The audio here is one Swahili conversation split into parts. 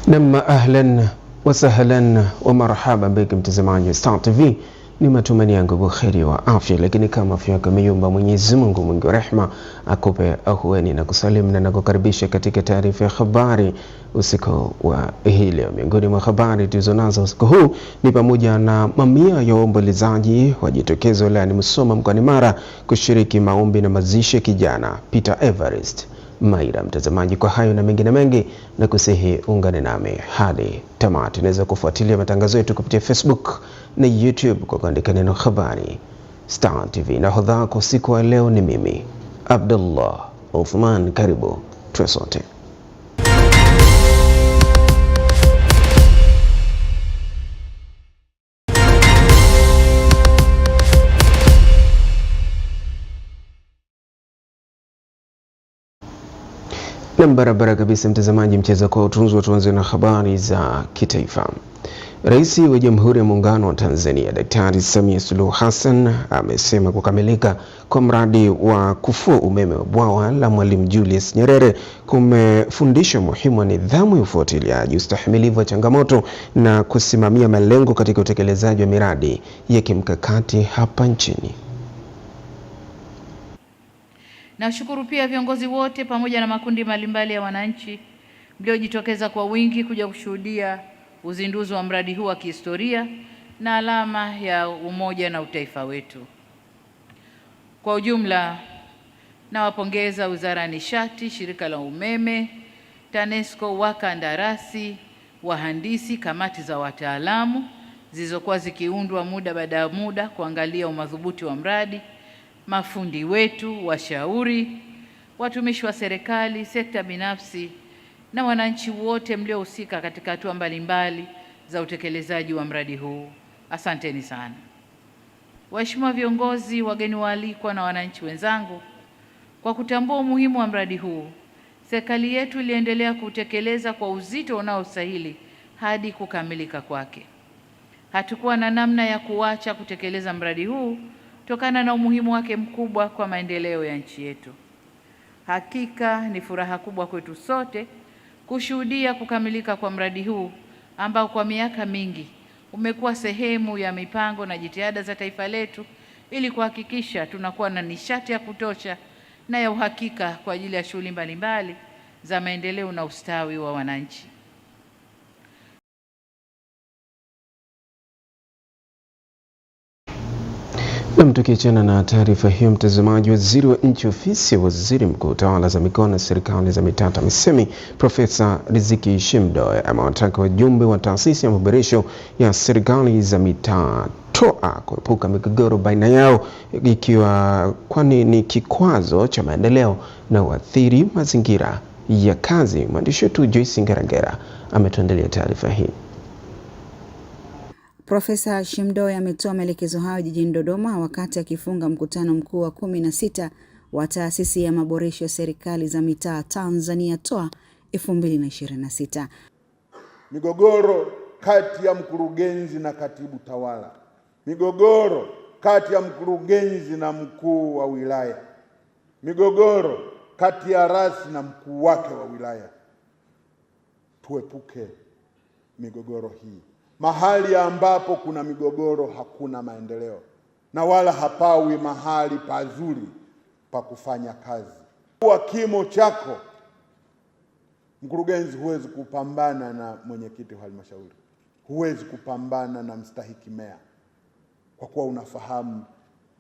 Namma ahlan wa sahlan wa marhaban biki mtazamaji wa Star TV. Ni matumaini yangu buheri wa afya, lakini kama afya yako imeyumba, Mwenyezi Mungu mwingi wa rehema akupe ahueni na kusalimu na kukaribisha katika taarifa ya habari usiku wa hii leo. Miongoni mwa habari tulizonazo usiku huu ni pamoja na mamia ya waombolezaji wajitokeza wilayani Musoma mkoani Mara kushiriki maombi na mazishi ya kijana Peter Everest Maira. Mtazamaji, kwa hayo na mengine mengi na kusihi ungane nami hadi tamati. Unaweza kufuatilia matangazo yetu kupitia Facebook na YouTube kwa kuandika neno habari Star TV. Na hodha kwa siku wa leo ni mimi Abdullah Uthman. Karibu tuwe sote. Na barabara kabisa mtazamaji, mcheza kwa utunzi, tuanze na habari za kitaifa. Rais wa Jamhuri ya Muungano wa Tanzania Daktari Samia Suluhu Hassan amesema kukamilika kwa mradi wa kufua umeme wa bwawa la Mwalimu Julius Nyerere kumefundisha umuhimu wa nidhamu ya ufuatiliaji, ustahimilivu wa changamoto na kusimamia malengo katika utekelezaji wa miradi ya kimkakati hapa nchini. Nashukuru pia viongozi wote pamoja na makundi mbalimbali ya wananchi mliojitokeza kwa wingi kuja kushuhudia uzinduzi wa mradi huu wa kihistoria na alama ya umoja na utaifa wetu. Kwa ujumla, nawapongeza Wizara ya Nishati, Shirika la Umeme, TANESCO, wakandarasi, wahandisi, kamati za wataalamu zilizokuwa zikiundwa muda baada ya muda kuangalia umadhubuti wa mradi, mafundi wetu, washauri, watumishi wa serikali, sekta binafsi na wananchi wote mliohusika katika hatua mbalimbali za utekelezaji wa mradi huu. Asanteni sana. Waheshimiwa viongozi, wageni waalikwa na wananchi wenzangu, kwa kutambua umuhimu wa mradi huu, serikali yetu iliendelea kutekeleza kwa uzito unaostahili hadi kukamilika kwake. Hatukuwa na namna ya kuacha kutekeleza mradi huu kutokana na umuhimu wake mkubwa kwa maendeleo ya nchi yetu. Hakika ni furaha kubwa kwetu sote kushuhudia kukamilika kwa mradi huu ambao kwa miaka mingi umekuwa sehemu ya mipango na jitihada za taifa letu ili kuhakikisha tunakuwa na nishati ya kutosha na ya uhakika kwa ajili ya shughuli mbalimbali za maendeleo na ustawi wa wananchi. Na tukiachana na taarifa hiyo mtazamaji, waziri wa nchi ofisi ya waziri mkuu tawala za mikoa na serikali za mitaa TAMISEMI Profesa Riziki Shemdoe amewataka wajumbe wa taasisi ya maboresho ya serikali za mitaa TOA kuepuka migogoro baina yao, ikiwa kwani ni kikwazo cha maendeleo na uathiri mazingira ya kazi. Mwandishi wetu Joyce Ngerangera ametuandalia taarifa hii. Profesa Shemdoe ametoa maelekezo hayo jijini Dodoma wakati akifunga mkutano mkuu wa 16 wa taasisi ya maboresho ya serikali za mitaa Tanzania TOA 2026. Migogoro kati ya mkurugenzi na katibu tawala, migogoro kati ya mkurugenzi na mkuu wa wilaya, migogoro kati ya rasi na mkuu wake wa wilaya. Tuepuke migogoro hii. Mahali ambapo kuna migogoro hakuna maendeleo na wala hapawi mahali pazuri pa kufanya kazi. Kwa kimo chako mkurugenzi, huwezi kupambana na mwenyekiti wa halmashauri, huwezi kupambana na mstahiki meya, kwa kuwa unafahamu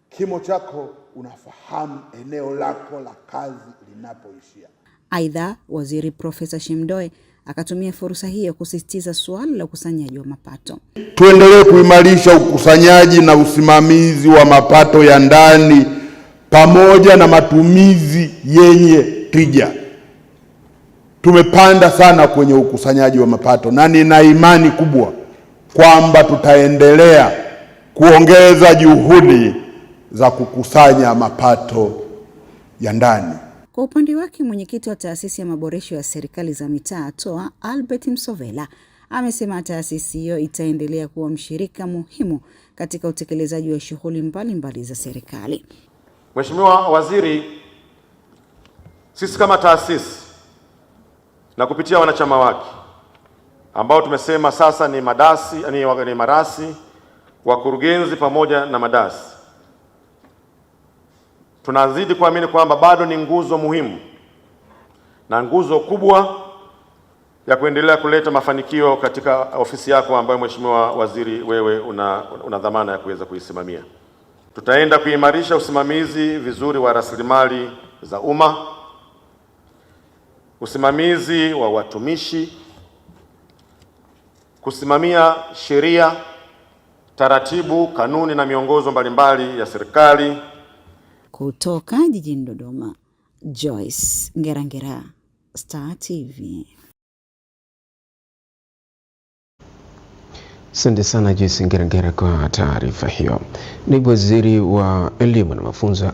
kimo chako, unafahamu eneo lako la kazi linapoishia. Aidha, waziri Profesa Shemdoe akatumia fursa hiyo kusisitiza suala la ukusanyaji wa mapato. Tuendelee kuimarisha ukusanyaji na usimamizi wa mapato ya ndani pamoja na matumizi yenye tija. Tumepanda sana kwenye ukusanyaji wa mapato na nina imani kubwa kwamba tutaendelea kuongeza juhudi za kukusanya mapato ya ndani. Kwa upande wake, mwenyekiti wa taasisi ya maboresho ya serikali za mitaa TOA Albert Msovela amesema taasisi hiyo itaendelea kuwa mshirika muhimu katika utekelezaji wa shughuli mbalimbali za serikali. Mheshimiwa Waziri, sisi kama taasisi na kupitia wanachama wake ambao tumesema sasa ni marasi, wakurugenzi pamoja na madasi. Tunazidi kuamini kwamba bado ni nguzo muhimu na nguzo kubwa ya kuendelea kuleta mafanikio katika ofisi yako ambayo Mheshimiwa Waziri wewe una dhamana ya kuweza kuisimamia. Tutaenda kuimarisha usimamizi vizuri wa rasilimali za umma, usimamizi wa watumishi, kusimamia sheria, taratibu, kanuni na miongozo mbalimbali ya serikali. Kutoka jijini Dodoma, Joyce Ngerangera, Star TV. Asante sana Joyce Ngerangera kwa taarifa hiyo. Naibu Waziri wa Elimu na Mafunzo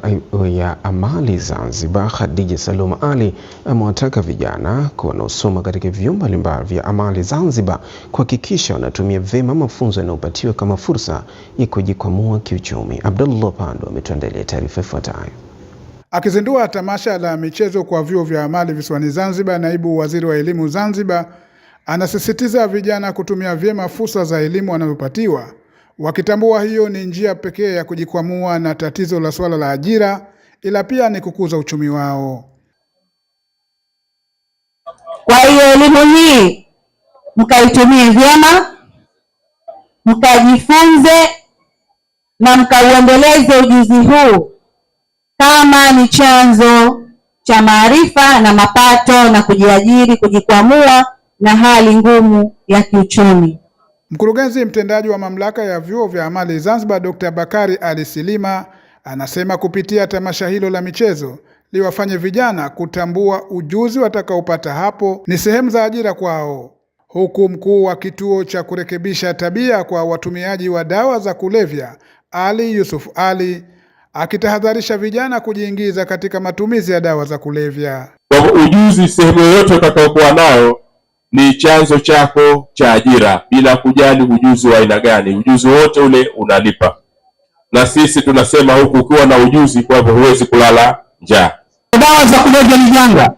ya Amali Zanzibar, Khadija Salum Ali, amewataka vijana wanaosoma katika vyuo mbalimbali vya amali Zanzibar kuhakikisha wanatumia vyema mafunzo yanayopatiwa kama fursa ya kujikwamua kiuchumi. Abdullah Pando ametuandalia taarifa ifuatayo. Akizindua tamasha la michezo kwa vyuo vya amali visiwani Zanzibar, Naibu Waziri wa Elimu Zanzibar anasisitiza vijana kutumia vyema fursa za elimu wanazopatiwa, wakitambua hiyo ni njia pekee ya kujikwamua na tatizo la swala la ajira, ila pia ni kukuza uchumi wao. Kwa hiyo elimu hii mkaitumie vyema, mkajifunze na mkauendeleze ujuzi huu kama ni chanzo cha maarifa na mapato na kujiajiri, kujikwamua na hali ngumu ya kiuchumi. Mkurugenzi mtendaji wa Mamlaka ya Vyuo vya Amali Zanzibar, Dr. Bakari Ali Silima, anasema kupitia tamasha hilo la michezo liwafanye vijana kutambua ujuzi watakaopata hapo ni sehemu za ajira kwao. Huku mkuu wa kituo cha kurekebisha tabia kwa watumiaji wa dawa za kulevya, Ali Yusuf Ali, akitahadharisha vijana kujiingiza katika matumizi ya dawa za kulevya. Kwa ujuzi sehemu yoyote utakayokuwa nayo ni chanzo chako cha ajira, bila kujali ujuzi wa aina gani. Ujuzi wote ule unalipa. Na sisi tunasema huku ukiwa na ujuzi, kwa hivyo huwezi kulala njaa. Dawa za kulevya ni janga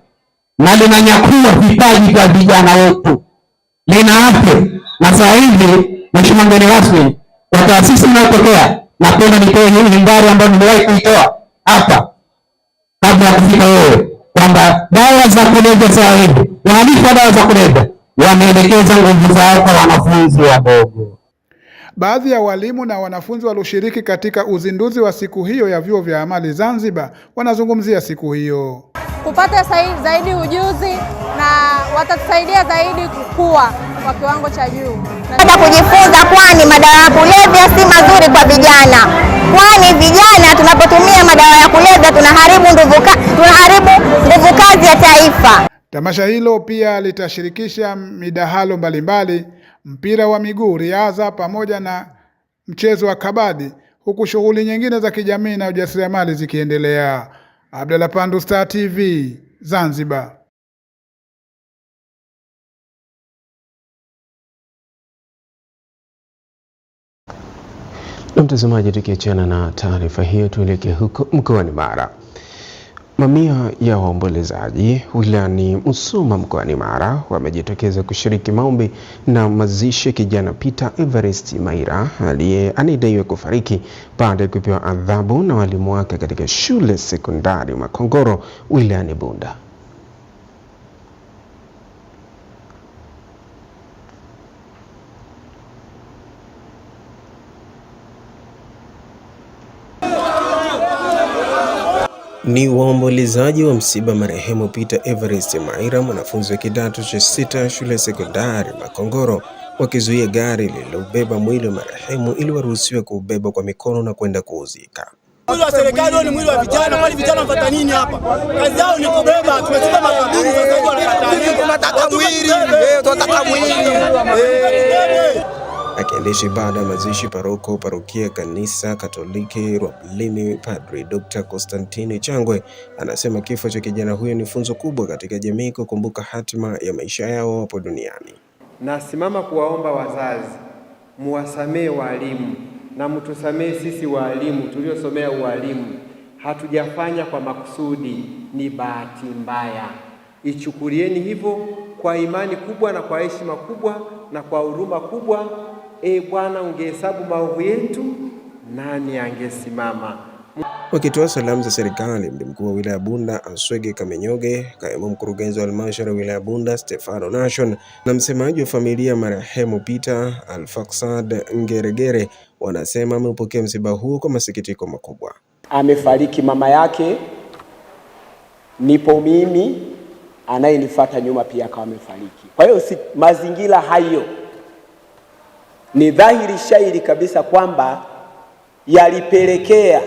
na linanyakua vipaji vya vijana wetu. Lina afya. Na sasa hivi Mheshimiwa mgeni rasmi, kwa taasisi inayotokea, napenda nitoe hii habari ambayo nimewahi kuitoa hapa kabla ya kufika wewe, kwamba dawa za kulevya sasa hivi, wahalifu wa dawa za kulevya wameelekeza nguvu zao kwa wanafunzi wadogo. Baadhi ya walimu na wanafunzi walioshiriki katika uzinduzi wa siku hiyo ya vyuo vya amali Zanzibar wanazungumzia siku hiyo. Kupata zaidi ujuzi na watatusaidia zaidi kukua kwa kiwango cha juu. Nataka kujifunza, kwani madawa ya kulevya si mazuri kwa vijana. Kwani vijana tunapotumia madawa ya kulevya tunaharibu nguvu kazi ya taifa. Tamasha hilo pia litashirikisha midahalo mbalimbali, mpira wa miguu, riadha pamoja na mchezo wa kabadi, huku shughuli nyingine za kijamii na ujasiriamali zikiendelea. Abdullah Pando, Star TV, Zanzibar. Na mtazamaji, tukiachana na taarifa hiyo, tuelekee huko mkoani Mara. Mamia ya waombolezaji wilayani Musoma mkoani Mara wamejitokeza kushiriki maombi na mazishi ya kijana Peter Everest Maira anayedaiwa kufariki baada ya kupewa adhabu na walimu wake katika shule sekondari Makongoro wilayani Bunda. Ni waombolezaji wa msiba marehemu Peter Everest Maira, mwanafunzi wa kidato cha 6 shule sekondari Makongoro, wakizuia gari lililobeba mwili wa marehemu ili waruhusiwe kuubeba kwa mikono na kwenda kuuzika. Mwili wa serikali ni mwili wa vijana, kwani vijana wanafanya nini hapa? Kazi yao ni kubeba, tumechukua makaburi sasa hivi tunataka mwili, tunataka mwili. Akiendesha ibada ya mazishi parokia kanisa Katoliki Rwaplini, Padri Dr. Konstantini Changwe anasema kifo cha kijana huyo ni funzo kubwa katika jamii kukumbuka hatima ya maisha yao hapo duniani. Nasimama kuwaomba wazazi, muwasamee walimu na mtusamee sisi walimu tuliosomea ualimu. Hatujafanya kwa makusudi, ni bahati mbaya. Ichukulieni hivyo kwa imani kubwa na kwa heshima kubwa. na kwa huruma kubwa, Bwana, ungehesabu maovu yetu, nani angesimama? Wakitoa salamu za serikali, mkuu mkuu wa wilaya Bunda Answege Kamenyoge, kaimu mkurugenzi wa halmashauri ya wilaya Bunda Stefano Nation na msemaji wa familia marehemu Peter Alfaksad Ngeregere wanasema amepokea msiba huu kwa masikitiko makubwa. Amefariki mama yake, nipo mimi, anayenifuata nyuma pia akawa amefariki. Kwa hiyo mazingira hayo ni dhahiri shairi kabisa kwamba yalipelekea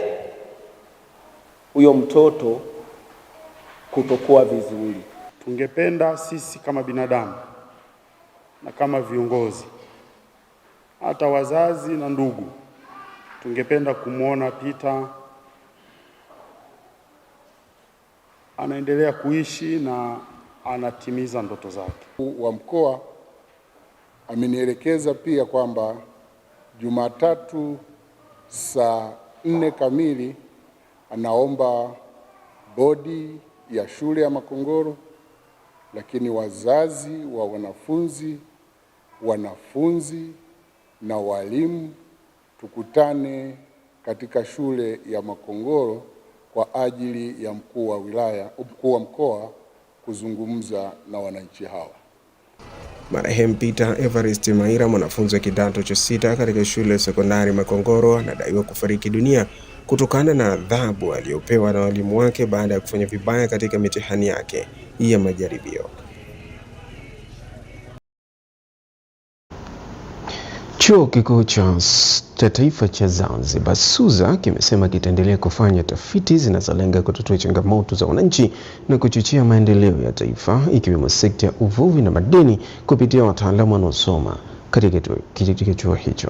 huyo mtoto kutokuwa vizuri. Tungependa sisi kama binadamu na kama viongozi, hata wazazi na ndugu, tungependa kumwona Peter anaendelea kuishi na anatimiza ndoto zake. Wa mkoa amenielekeza pia kwamba Jumatatu saa 4 kamili anaomba bodi ya shule ya Makongoro, lakini wazazi wa wanafunzi na walimu tukutane katika shule ya Makongoro kwa ajili ya mkuu wa mkoa kuzungumza na wananchi hawa. Marehemu Peter Evarist Maira, mwanafunzi wa kidato cha 6 katika shule ya sekondari Makongoro, anadaiwa kufariki dunia kutokana na adhabu aliyopewa na walimu wake baada ya kufanya vibaya katika mitihani yake ya majaribio. Chuo Kikuu cha Taifa cha Zanzibar SUZA kimesema kitaendelea kufanya tafiti zinazolenga kutatua changamoto za wananchi na kuchochea maendeleo ya taifa, ikiwemo sekta ya uvuvi na madini kupitia wataalamu wanaosoma katika chuo hicho.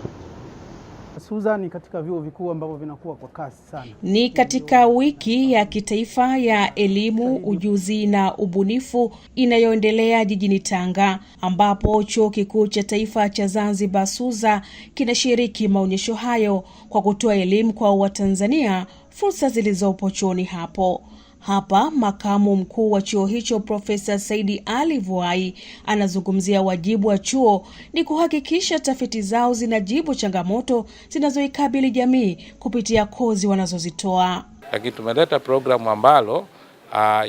SUZA ni katika vyuo vikuu ambavyo vinakuwa kwa kasi sana. Ni katika wiki ya kitaifa ya elimu, ujuzi na ubunifu inayoendelea jijini Tanga, ambapo Chuo Kikuu cha Taifa cha Zanzibar SUZA kinashiriki maonyesho hayo kwa kutoa elimu kwa Watanzania fursa zilizopo chuoni hapo. Hapa makamu mkuu wa chuo hicho Profesa Saidi Ali Vuai anazungumzia wajibu wa chuo ni kuhakikisha tafiti zao zinajibu changamoto zinazoikabili jamii kupitia kozi wanazozitoa. Lakini tumeleta programu ambalo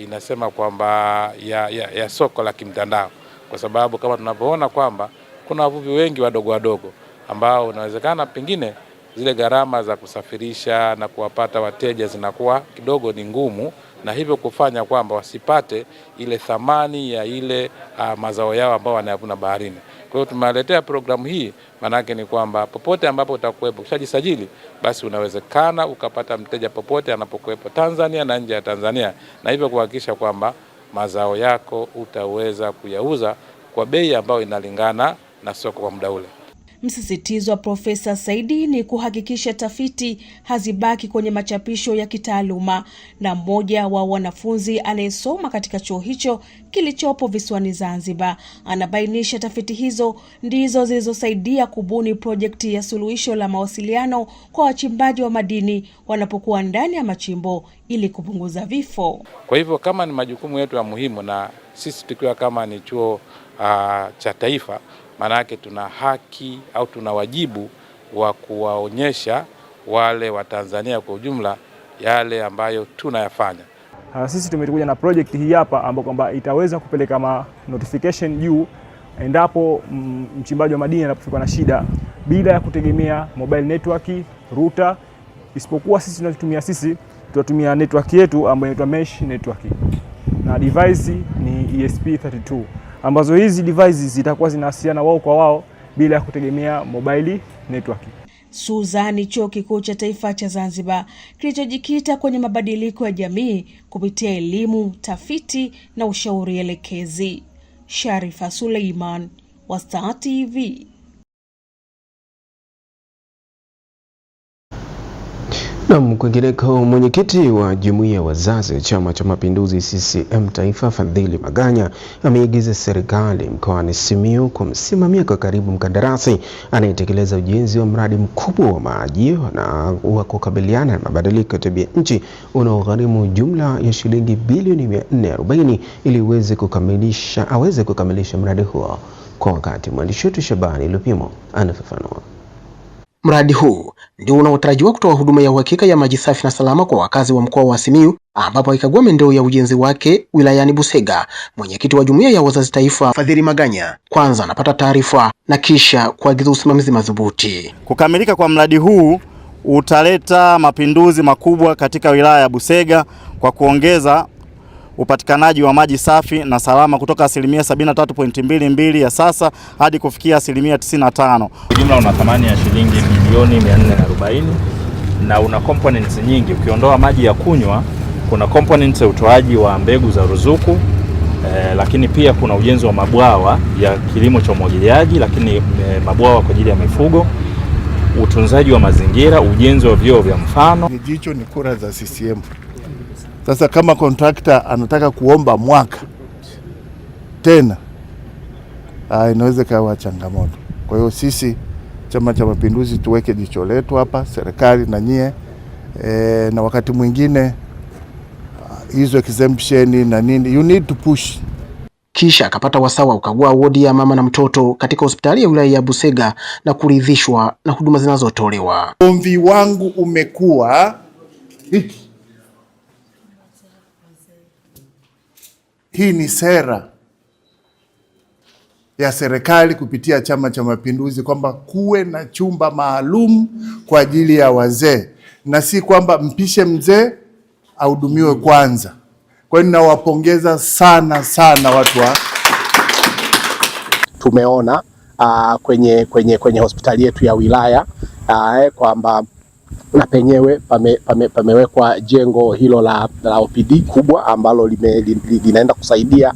inasema kwamba ya soko la kimtandao, kwa sababu kama tunavyoona kwamba kuna wavuvi wengi wadogo ambao inawezekana pengine zile gharama za kusafirisha na kuwapata wateja zinakuwa kidogo ni ngumu, na hivyo kufanya kwamba wasipate ile thamani ya ile mazao yao ambao wanayavuna baharini. Kwa hiyo tumewaletea programu hii, manake ni kwamba popote ambapo utakuwepo ukishajisajili, basi unawezekana ukapata mteja popote anapokuwepo Tanzania na nje ya Tanzania, na hivyo kuhakikisha kwamba mazao yako utaweza kuyauza kwa bei ambayo inalingana na soko kwa muda ule. Msisitizo wa Profesa Saidi ni kuhakikisha tafiti hazibaki kwenye machapisho ya kitaaluma, na mmoja wa wanafunzi anayesoma katika chuo hicho kilichopo visiwani Zanzibar anabainisha tafiti hizo ndizo zilizosaidia kubuni projekti ya suluhisho la mawasiliano kwa wachimbaji wa madini wanapokuwa ndani ya machimbo ili kupunguza vifo. Kwa hivyo kama ni majukumu yetu ya muhimu, na sisi tukiwa kama ni chuo cha taifa, manake tuna haki au tuna wajibu wa kuwaonyesha wale wa Tanzania kwa ujumla yale ambayo tunayafanya. Sisi tumekuja na project hii hapa ambapo kwamba itaweza kupeleka notification juu endapo mchimbaji wa madini anapofikwa na shida bila ya kutegemea mobile network, router, isipokuwa sisi tunatumia network yetu ambayo inaitwa mesh network. Na device ni ESP32. Ambazo hizi devices zitakuwa zinawasiliana wao kwa wao bila ya kutegemea mobile network. SUZA ni Chuo Kikuu cha Taifa cha Zanzibar kilichojikita kwenye mabadiliko ya jamii kupitia elimu, tafiti na ushauri elekezi. Sharifa Suleiman, Star TV. Na kwingineko, mwenyekiti wa Jumuiya ya Wazazi wa Chama cha Mapinduzi CCM Taifa Fadhili Maganya ameiagiza serikali mkoani Simiyu kumsimamia kwa karibu mkandarasi anayetekeleza ujenzi wa mradi mkubwa wa maji na wa kukabiliana na mabadiliko ya tabia nchi unaogharimu jumla ya shilingi bilioni 440 ili aweze kukamilisha mradi huo. kwa wakati. Mwandishi wetu Shabani Lupimo anafafanua. Mradi huu ndio unaotarajiwa kutoa huduma ya uhakika ya maji safi na salama kwa wakazi wa mkoa wa Simiyu, ambapo ikagua maendeleo ya ujenzi wake wilayani Busega. Mwenyekiti wa Jumuiya ya Wazazi Taifa Fadhili Maganya kwanza anapata taarifa na kisha kuagiza usimamizi madhubuti. Kukamilika kwa mradi huu utaleta mapinduzi makubwa katika wilaya ya Busega kwa kuongeza upatikanaji wa maji safi na salama kutoka 73.22 ya sasa hadi kufikia 95%. Jumla una thamani ya shilingi milioni 440 na una components nyingi. Ukiondoa maji ya kunywa, kuna components ya utoaji wa mbegu za ruzuku, lakini pia kuna ujenzi wa mabwawa ya kilimo cha umwagiliaji, lakini mabwawa kwa ajili ya mifugo, utunzaji wa mazingira, ujenzi wa vyoo vya mfano. Jicho ni kura za CCM. Sasa kama contractor anataka kuomba mwaka tena, inaweza kawa changamoto. Kwa hiyo sisi Chama cha Mapinduzi tuweke jicho letu hapa, serikali na nyie, na wakati mwingine hizo exemption na nini, you need to push. Kisha akapata wasawa ukagua wodi ya mama na mtoto katika hospitali ya wilaya ya Busega na kuridhishwa na huduma zinazotolewa. Ombi wangu umekuwa hiki. Hii ni sera ya serikali kupitia Chama cha Mapinduzi kwamba kuwe na chumba maalum kwa ajili ya wazee, na si kwamba mpishe mzee ahudumiwe kwanza. Kwa hiyo ninawapongeza sana sana watu wa. Tumeona kwenye hospitali yetu ya wilaya kwamba na penyewe pamewekwa jengo hilo la OPD kubwa ambalo linaenda kusaidia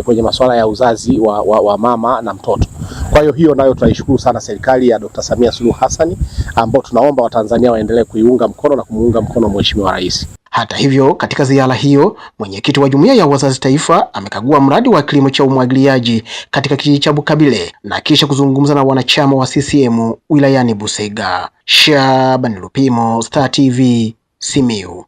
kwenye masuala ya uzazi wa mama na mtoto. Kwa hiyo nayo tunaishukuru sana serikali ya Dr. Samia Suluhu Hassan, ambao tunaomba Watanzania waendelee kuiunga mkono na kumuunga mkono Mheshimiwa Rais. Hata hivyo, katika ziara hiyo, mwenyekiti wa Jumuiya ya Wazazi Taifa amekagua mradi wa kilimo cha umwagiliaji katika kijiji cha Bukabile na kisha kuzungumza na wanachama wa CCM wilayani Busega. Shabani Lupimo, Star TV, Simiyu.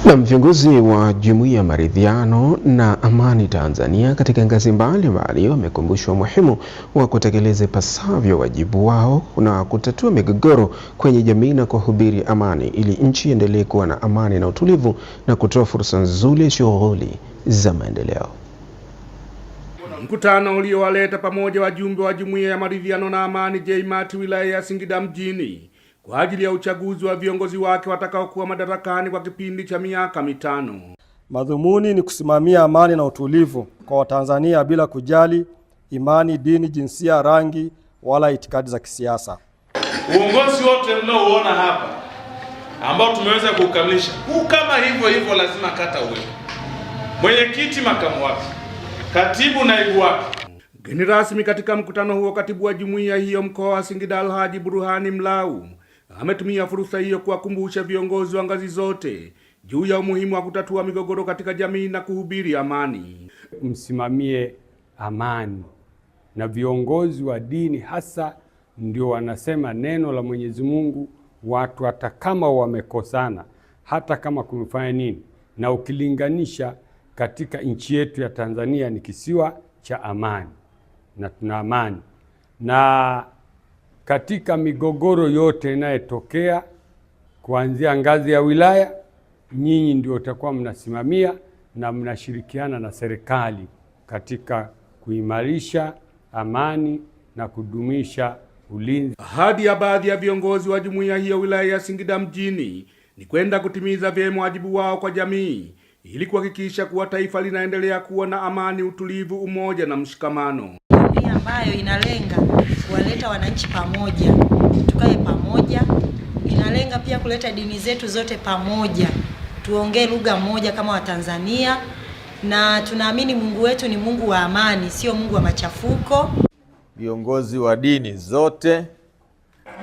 Na viongozi wa Jumuiya ya Maridhiano na Amani Tanzania katika ngazi mbalimbali wamekumbushwa umuhimu wa kutekeleza ipasavyo wajibu wao na kutatua migogoro kwenye jamii na kuhubiri amani ili nchi iendelee kuwa na amani na utulivu na kutoa fursa nzuri shughuli za maendeleo. Mkutano uliowaleta pamoja wajumbe wa Jumuiya ya Maridhiano na Amani JMAT wilaya ya Singida mjini kwa ajili ya uchaguzi wa viongozi wake watakaokuwa madarakani kwa kipindi cha miaka 5. Madhumuni ni kusimamia amani na utulivu kwa Watanzania bila kujali imani, dini, jinsia, rangi wala itikadi za kisiasa. Uongozi wote mnaoona hapa ambao tumeweza kukamilisha, huu kama hivyo lazima kata uwe mwenyekiti, makamu wake, katibu, naibu wake. Mgeni rasmi katika mkutano huo, katibu wa jumuiya hiyo mkoa wa Singida Alhaji Burhani Mlau ametumia fursa hiyo kuwakumbusha viongozi wa ngazi zote juu ya umuhimu wa kutatua migogoro katika jamii na kuhubiri amani. Msimamie amani, na viongozi wa dini hasa ndio wanasema neno la Mwenyezi Mungu, watu hata kama wamekosana, hata kama kumefanya nini, na ukilinganisha katika nchi yetu ya Tanzania ni kisiwa cha amani na tuna amani, na katika migogoro yote inayotokea kuanzia ngazi ya wilaya, nyinyi ndio utakuwa mnasimamia na mnashirikiana na serikali katika kuimarisha amani na kudumisha ulinzi. Ahadi ya baadhi ya viongozi wa jumuiya hiyo wilaya ya Singida mjini ni kwenda kutimiza vyema wajibu wao kwa jamii ili kuhakikisha kuwa taifa linaendelea kuwa na amani, utulivu, umoja na mshikamano. Hii ambayo inalenga kuwaleta wananchi pamoja, tukae pamoja. Inalenga pia kuleta dini zetu zote pamoja, tuongee lugha moja kama Watanzania, na tunaamini Mungu wetu ni Mungu wa amani, sio Mungu wa machafuko. Viongozi wa dini zote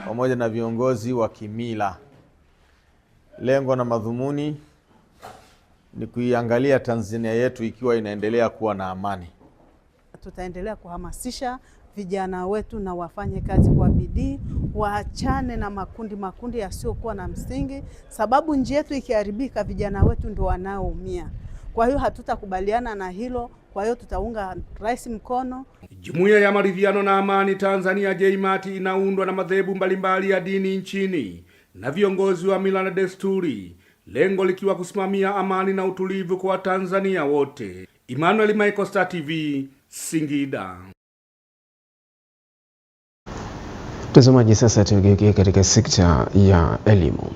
pamoja na viongozi wa kimila, lengo na madhumuni ni kuiangalia Tanzania yetu ikiwa inaendelea kuwa na amani. Tutaendelea kuhamasisha vijana wetu na wafanye kazi kwa bidii, waachane na makundi yasiokuwa na msingi, sababu nchi yetu ikiharibika vijana wetu ndio wanaoumia. Kwa hiyo hatutakubaliana na hilo, kwa hiyo tutaunga rais mkono. Jumuiya ya Maridhiano na Amani Tanzania JMAT inaundwa na madhehebu mbalimbali ya dini nchini na viongozi wa mila na desturi, lengo likiwa kusimamia amani na utulivu kwa Tanzania wote. Emmanuel Michael, Star TV, Singida. Mtazamaji, sasa tugeukie katika sekta ya elimu.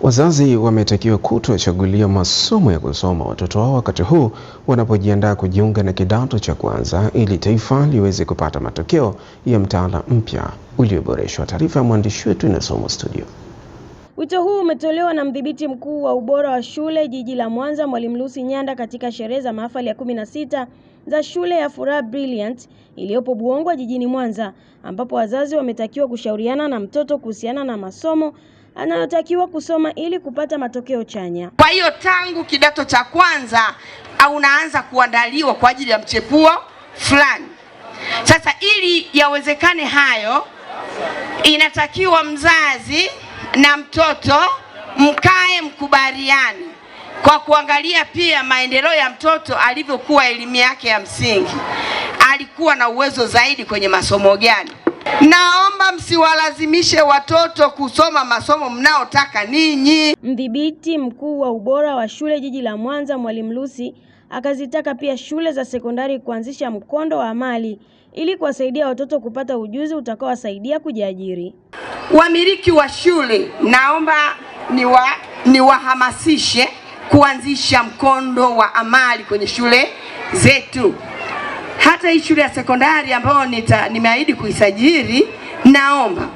Wazazi wametakiwa kutochagulia masomo ya kusoma watoto wao wakati huu wanapojiandaa kujiunga na kidato cha kwanza ili taifa liweze kupata matokeo ya mtaala mpya ulioboreshwa. Taarifa ya mwandishi wetu inasomwa studio. Wito huu umetolewa na mdhibiti mkuu wa ubora wa shule jiji la Mwanza, Mwalimu Lucy Nyanda, katika sherehe za mahafali ya 16 za shule ya Furaha Brilliant iliyopo Buongwa jijini Mwanza, ambapo wazazi wametakiwa kushauriana na mtoto kuhusiana na masomo anayotakiwa kusoma ili kupata matokeo chanya. Kwa hiyo tangu kidato cha kwanza unaanza kuandaliwa kwa ajili ya mchepuo fulani. Sasa ili yawezekane hayo, inatakiwa mzazi na mtoto mkae mkubaliane kwa kuangalia pia maendeleo ya mtoto alivyokuwa elimu yake ya msingi. Alikuwa na uwezo zaidi kwenye masomo gani? Naomba msiwalazimishe watoto kusoma masomo mnaotaka ninyi. Mdhibiti mkuu wa ubora wa shule jiji la Mwanza, Mwalimu Lucy, akazitaka pia shule za sekondari kuanzisha mkondo wa amali ili kuwasaidia watoto kupata ujuzi utakaowasaidia kujiajiri. Wamiliki wa shule, naomba niwahamasishe kuanzisha mkondo wa amali kwenye shule zetu. Hata hii shule ya sekondari ambayo nimeahidi kuisajili, naomba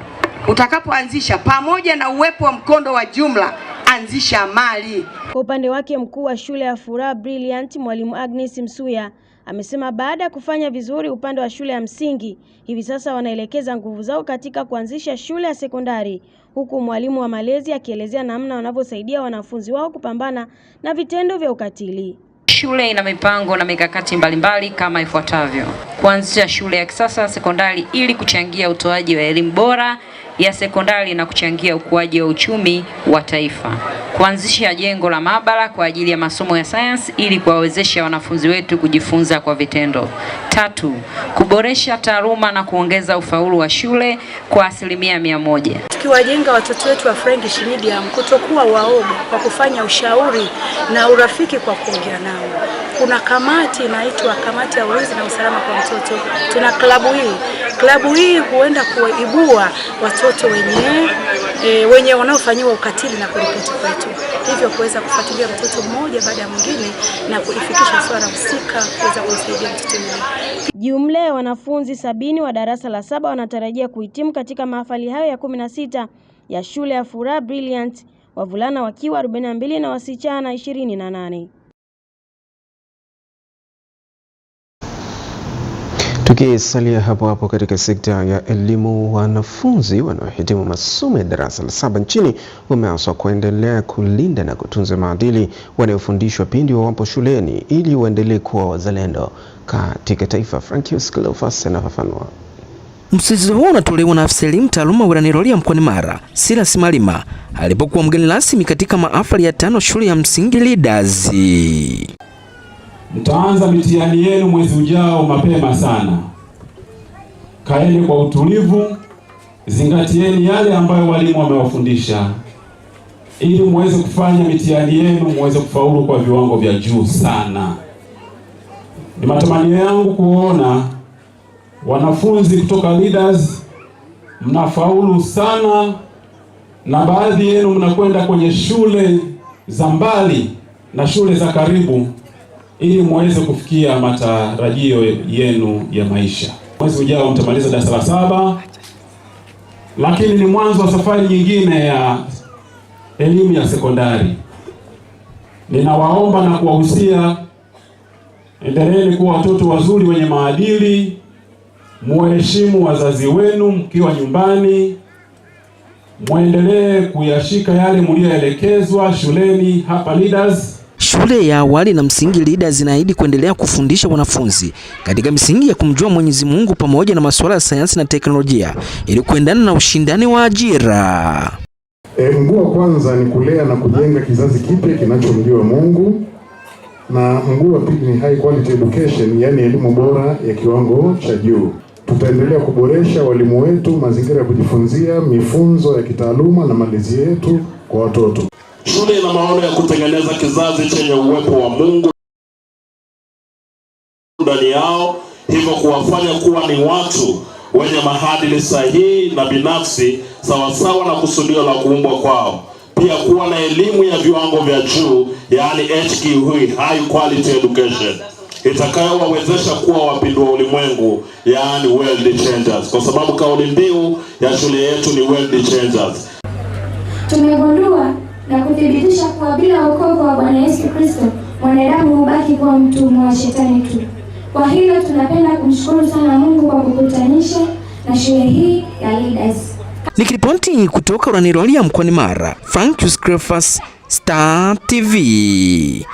utakapoanzisha, pamoja na uwepo wa mkondo wa jumla, anzisha amali. Kwa upande wake, mkuu wa shule ya Furaha Brilliant, Mwalimu Agnes Msuya, amesema baada ya kufanya vizuri upande wa shule ya msingi, hivi sasa wanaelekeza nguvu zao katika kuanzisha shule ya sekondari, huku mwalimu wa malezi akielezea namna wanavyosaidia wanafunzi wao kupambana na vitendo vya ukatili. Shule ina mipango na mikakati mbalimbali kama ifuatavyo: kuanzisha shule ya kisasa ya sekondari ili kuchangia utoaji wa elimu bora ya sekondari na kuchangia ukuaji wa uchumi wa taifa; kuanzisha jengo la maabara kwa ajili ya masomo ya sayansi ili kuwawezesha wanafunzi wetu kujifunza kwa vitendo; 3, kuboresha taaluma na kuongeza ufaulu wa shule kwa 100%. Tukiwajenga watoto wetu wa Frankish Medium kutokuwa waoga kwa kufanya ushauri na urafiki kwa kuongea nao. Kuna kamati inaitwa kamati ya ulinzi na usalama kwa mtoto. Tuna klabu hii huenda kuibua watoto wenye wanaofanyiwa ukatili na kuripoti kwetu, hivyo kuweza kufuatilia mtoto mmoja baada ya mwingine na kuifikisha swala husika kuweza kumsaidia mtoto yule. Jumla ya wanafunzi 70 wa darasa la 7 wanatarajia kuhitimu katika mahafali hayo ya 16 ya shule ya Furaha Brilliant, wavulana wakiwa 42 na wasichana 28. Tukisalia hapo katika sekta ya elimu, wanafunzi wanaohitimu masomo ya darasa la 7 nchini wameaswa kuendelea kulinda na kutunza maadili wanayofundishwa pindi wapo shuleni ili waendelee kuwa wazalendo katika taifa. Frankius Cleophas anafafanua. Msisitizo huo unatolewa na afisa elimu taaluma wilayani Rorya mkoani Mara, Silas Malima, alipokuwa mgeni rasmi katika mahafali ya 5 shule ya msingi Leaders. Mtaanza mitihani yenu mwezi ujao mapema sana. Kaeni kwa utulivu, zingatieni yale ambayo walimu wamewafundisha ili muweze kufanya mitihani yenu muweze kufaulu kwa viwango vya juu sana. Ni matamanio yangu kuona wanafunzi kutoka Leaders mnafaulu sana, na baadhi yenu mnakwenda kwenye shule za mbali na shule za karibu ili muweze kufikia matarajio yenu ya maisha. Mwezi ujao mtamaliza darasa la 7, lakini ni mwanzo wa safari nyingine ya elimu ya sekondari. Ninawaomba na kuwahusia, endeleeni kuwa watoto wazuri wenye maadili, muheshimu wazazi wenu mkiwa nyumbani, muendelee kuyashika yale mlioelekezwa shuleni hapa Leaders. Shule ya awali na msingi Leaders inaahidi kuendelea kufundisha wanafunzi katika misingi ya kumjua Mwenyezi Mungu pamoja na masuala ya sayansi na teknolojia ili kuendana na ushindani wa ajira. Mguu wa kwanza ni kulea na kujenga kizazi kipya kinachomjua Mungu. na mguu wa pili ni high quality education, yani elimu bora ya kiwango cha juu. Tutaendelea kuboresha walimu wetu, mazingira ya kujifunzia, mifunzo ya kitaaluma na malezi yetu kwa watoto. Shule ina maono ya kutengeneza kizazi chenye uwepo wa Mungu ndani yao, hivyo kuwafanya kuwa ni watu wenye maadili sahihi na binafsi sawasawa na kusudio la kuumbwa kwao. Pia kuwa na elimu ya viwango vya juu, yani HQE, high quality education, itakayowawezesha kuwa wapindua ulimwengu, yani world changers, kwa sababu kauli mbiu ya shule yetu ni world changers. Tumegundua na kuthibitisha kuwa bila wokovu wa Bwana Yesu Kristo, mwanadamu hubaki kuwa mtumwa wa shetani tu. Kwa hilo tunapenda kumshukuru sana Mungu kwa kukutanisha na shule hii ya Leaders. Nikiripoti kutoka Ranirolia mkoani Mara, Frank Cleophas, Star TV.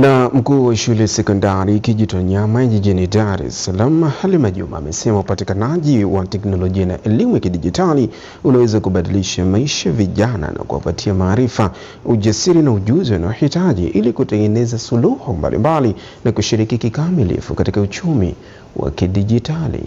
Na mkuu wa shule sekondari Kijitonyama jijini Dar es Salaam, Halima Juma, amesema upatikanaji wa teknolojia na elimu ya kidijitali unaweza kubadilisha maisha vijana na kuwapatia maarifa, ujasiri na ujuzi wanaohitaji ili kutengeneza suluhu mbalimbali na kushiriki kikamilifu katika uchumi wa kidijitali.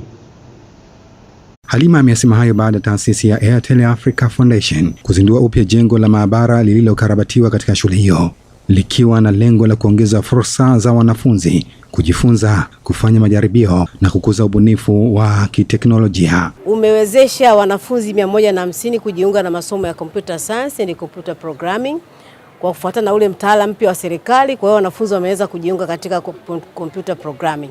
Halima amesema hayo baada ya taasisi ya Airtel Africa Foundation kuzindua upya jengo la maabara lililokarabatiwa katika shule hiyo, likiwa na lengo la kuongeza fursa za wanafunzi kujifunza, kufanya majaribio na kukuza ubunifu wa kiteknolojia. Umewezesha wanafunzi 150 kujiunga na masomo ya computer science and computer programming kwa kufuatana na ule mtaala mpya wa serikali. Kwa hiyo wanafunzi wameweza kujiunga katika computer programming.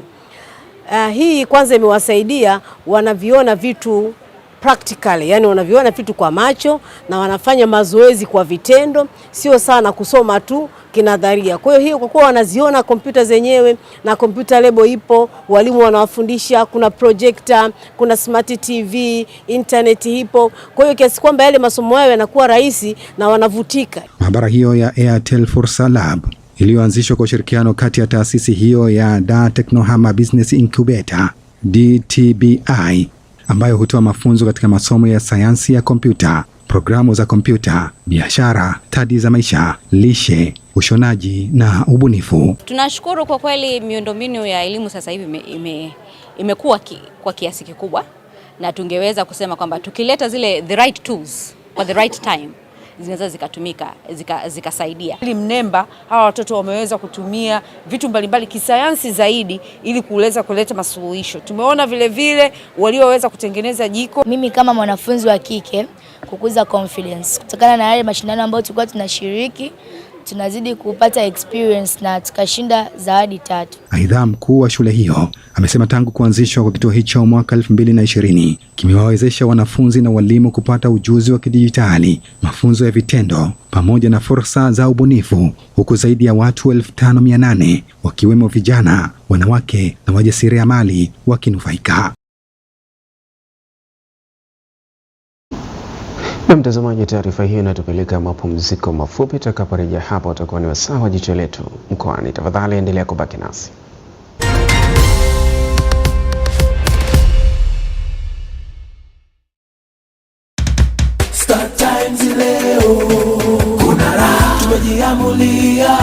Hii kwanza imewasaidia wanaviona vitu practically, yani wanaviona vitu kwa macho na wanafanya mazoezi kwa vitendo, sio sana kusoma tu kinadharia. Kwa hiyo kwa kuwa wanaziona kompyuta zenyewe na computer lab ipo, walimu wanawafundisha, kuna projector, kuna smart TV, internet ipo. Kwa hiyo kiasi kwamba yale masomo yao yanakuwa rahisi na wanavutika. Maabara hiyo ya Airtel Fursa Lab iliyoanzishwa kwa ushirikiano kati ya taasisi hiyo ya Dar Technohama Business Incubator DTBI, ambayo hutoa mafunzo katika masomo ya sayansi ya kompyuta, programu za kompyuta, biashara, stadi za maisha, lishe, ushonaji na ubunifu. Tunashukuru kwa kweli, miundombinu ya elimu sasa hivi imekuwa kwa kiasi kikubwa, na tungeweza kusema kwamba tukileta zile the right tools for the right time zinaweza zikatumika zikasaidia. Ili mnemba hawa watoto wameweza kutumia vitu mbalimbali kisayansi zaidi ili kuweza kuleta masuluhisho. Tumeona vile vile walioweza kutengeneza jiko. Mimi kama mwanafunzi wa kike kukuza confidence kutokana na yale mashindano ambayo tulikuwa tunashiriki, tunazidi kupata experience na tukashinda zawadi 3. Aidha, mkuu wa shule hiyo amesema tangu kuanzishwa kwa kituo hicho mwaka 2020 kimewawezesha wanafunzi na walimu kupata ujuzi wa kidijitali, mafunzo ya vitendo pamoja na fursa za ubunifu, huku zaidi ya watu 5800 wakiwemo vijana, wanawake na wajasiriamali wakinufaika. Na mtazamaji, taarifa hiyo inatupeleka mapumziko mafupi. Tutakaporejea hapa utakuwa ni wasaa wa jicho letu mkoani. Tafadhali endelea kubaki nasi. Star Times leo kuna raha, tumejiamulia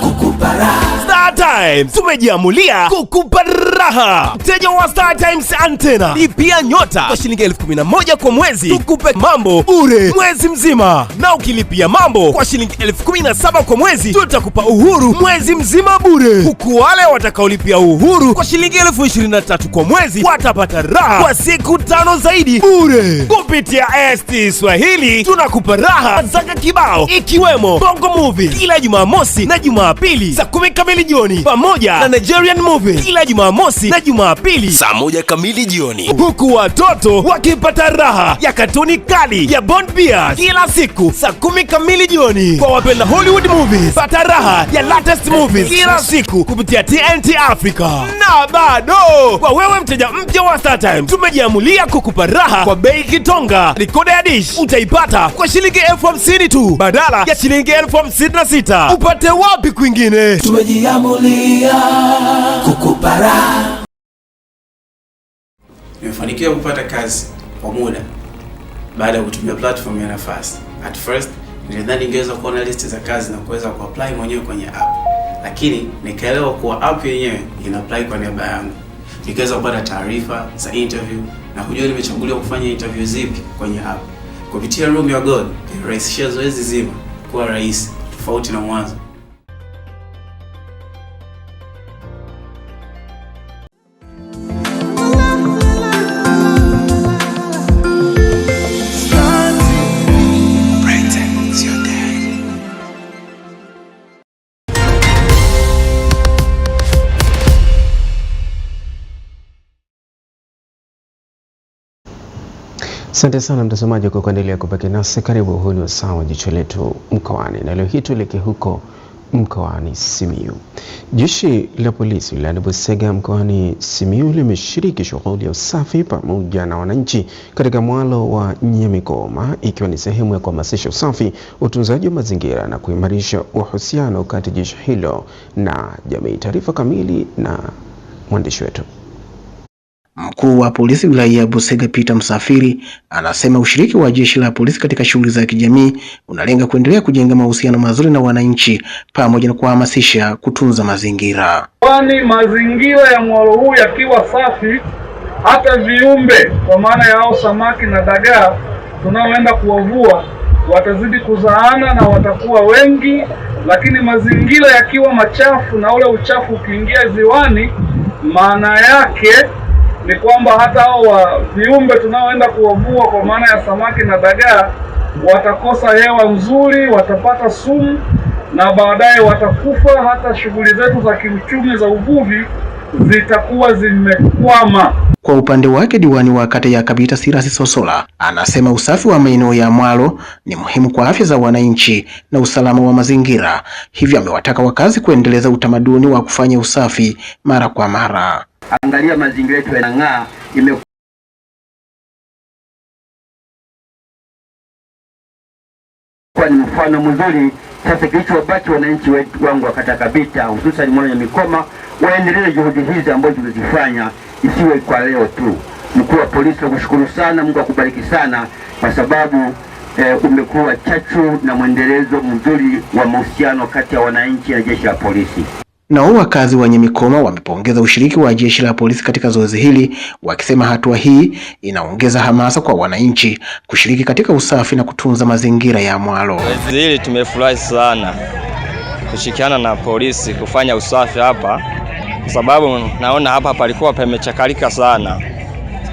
kukupa raha. Star Times tumejiamulia kukupa raha. Mteja wa Star Times antena lipia nyota kwa shilingi 11,000 kwa mwezi, tukupe mambo bure mwezi mzima, na ukilipia mambo kwa shilingi 17,000 kwa mwezi tutakupa uhuru mwezi mzima bure, huku wale watakaolipia uhuru kwa shilingi 23,000 kwa mwezi watapata raha kwa siku 5 zaidi bure. Kupitia ST Swahili tunakupa raha zaka kibao, ikiwemo Bongo Movie kila Jumamosi na Jumapili saa 10 kamili jioni, pamoja na Nigerian Movie kila Jumamosi na Jumapili saa 1 kamili jioni, huku watoto wakipata raha ya katuni kali ya Bond Bears kila siku saa 10 kamili jioni. Kwa wapenda Hollywood movies, pata raha ya latest movies kila siku kupitia TNT Africa. Na bado kwa wewe mteja mpya wa Star Times, tumejiamulia kukupa raha kwa bei kitonga. Recorder ya dish utaipata kwa shilingi 50,000 tu badala ya shilingi 56,000. Upate wapi kwingine? Tumejiamulia kukupa raha. Nimefanikiwa kupata kazi kwa muda baada ya kutumia platform ya Nafasi. At first Nilidhani ningeweza kuona listi za kazi na kuweza kuapply mwenyewe kwenye app, lakini nikaelewa kuwa app yenyewe ina apply kwa niaba yangu. Nikaweza kupata taarifa za interview na kujua nimechaguliwa kufanya interview zipi kwenye app. Kupitia Room Your God, irahisishia zoezi zima kuwa rahisi tofauti na mwanzo. Asante sana mtazamaji kwa kuendelea kubaki nasi. Karibu, huu ni wasaa wa Jicho Letu Mkoani, na leo hii tuelekee huko mkoani Simiyu. Jeshi la polisi wilayani Busega mkoani Simiyu limeshiriki shughuli ya usafi pamoja na wananchi katika mwalo wa Nyamikoma, ikiwa ni sehemu ya kuhamasisha usafi, utunzaji wa mazingira na kuimarisha uhusiano kati ya jeshi hilo na jamii. Taarifa kamili na mwandishi wetu. Mkuu wa polisi wilaya ya Busega Peter Msafiri anasema ushiriki wa jeshi la polisi katika shughuli za kijamii unalenga kuendelea kujenga mahusiano mazuri na wananchi pamoja na kuhamasisha kutunza mazingira. Kwani mazingira ya mwalo huu yakiwa safi, hata viumbe kwa maana ya hao samaki na dagaa tunaoenda kuwavua watazidi kuzaana na watakuwa wengi, lakini mazingira yakiwa machafu na ule uchafu ukiingia ziwani, maana yake ni kwamba hata hao viumbe tunaoenda kuwavua kwa maana ya samaki na dagaa watakosa hewa nzuri, watapata sumu na baadaye watakufa. Hata shughuli zetu za kiuchumi za uvuvi zitakuwa zimekwama. Kwa upande wake, diwani wa kata ya Kabita Sirasi Sosola anasema usafi wa maeneo ya mwalo ni muhimu kwa afya za wananchi na usalama wa mazingira. Hivyo amewataka wakazi kuendeleza utamaduni wa kufanya usafi mara kwa mara. Angalia mazingira yetu yanang'aa, imekuwa ni mfano mzuri. Sasa kilichobaki wananchi wetu wangu wa kata Kabita, hususan mwana Nyamikoma, waendelee juhudi hizi ambazo tunazifanya, isiwe kwa leo tu. Mkuu wa polisi, nakushukuru sana, Mungu akubariki sana, kwa sababu umekuwa chachu na mwendelezo mzuri wa mahusiano kati ya wananchi na jeshi la polisi. Nao wakazi wa Nyamikoma wamepongeza ushiriki wa jeshi la polisi katika zoezi hili, wakisema hatua hii inaongeza hamasa kwa wananchi kushiriki katika usafi na kutunza mazingira ya mwalo. Zoezi hili tumefurahi sana kushirikiana na polisi kufanya usafi hapa, kwa sababu naona hapa palikuwa pamechakalika sana.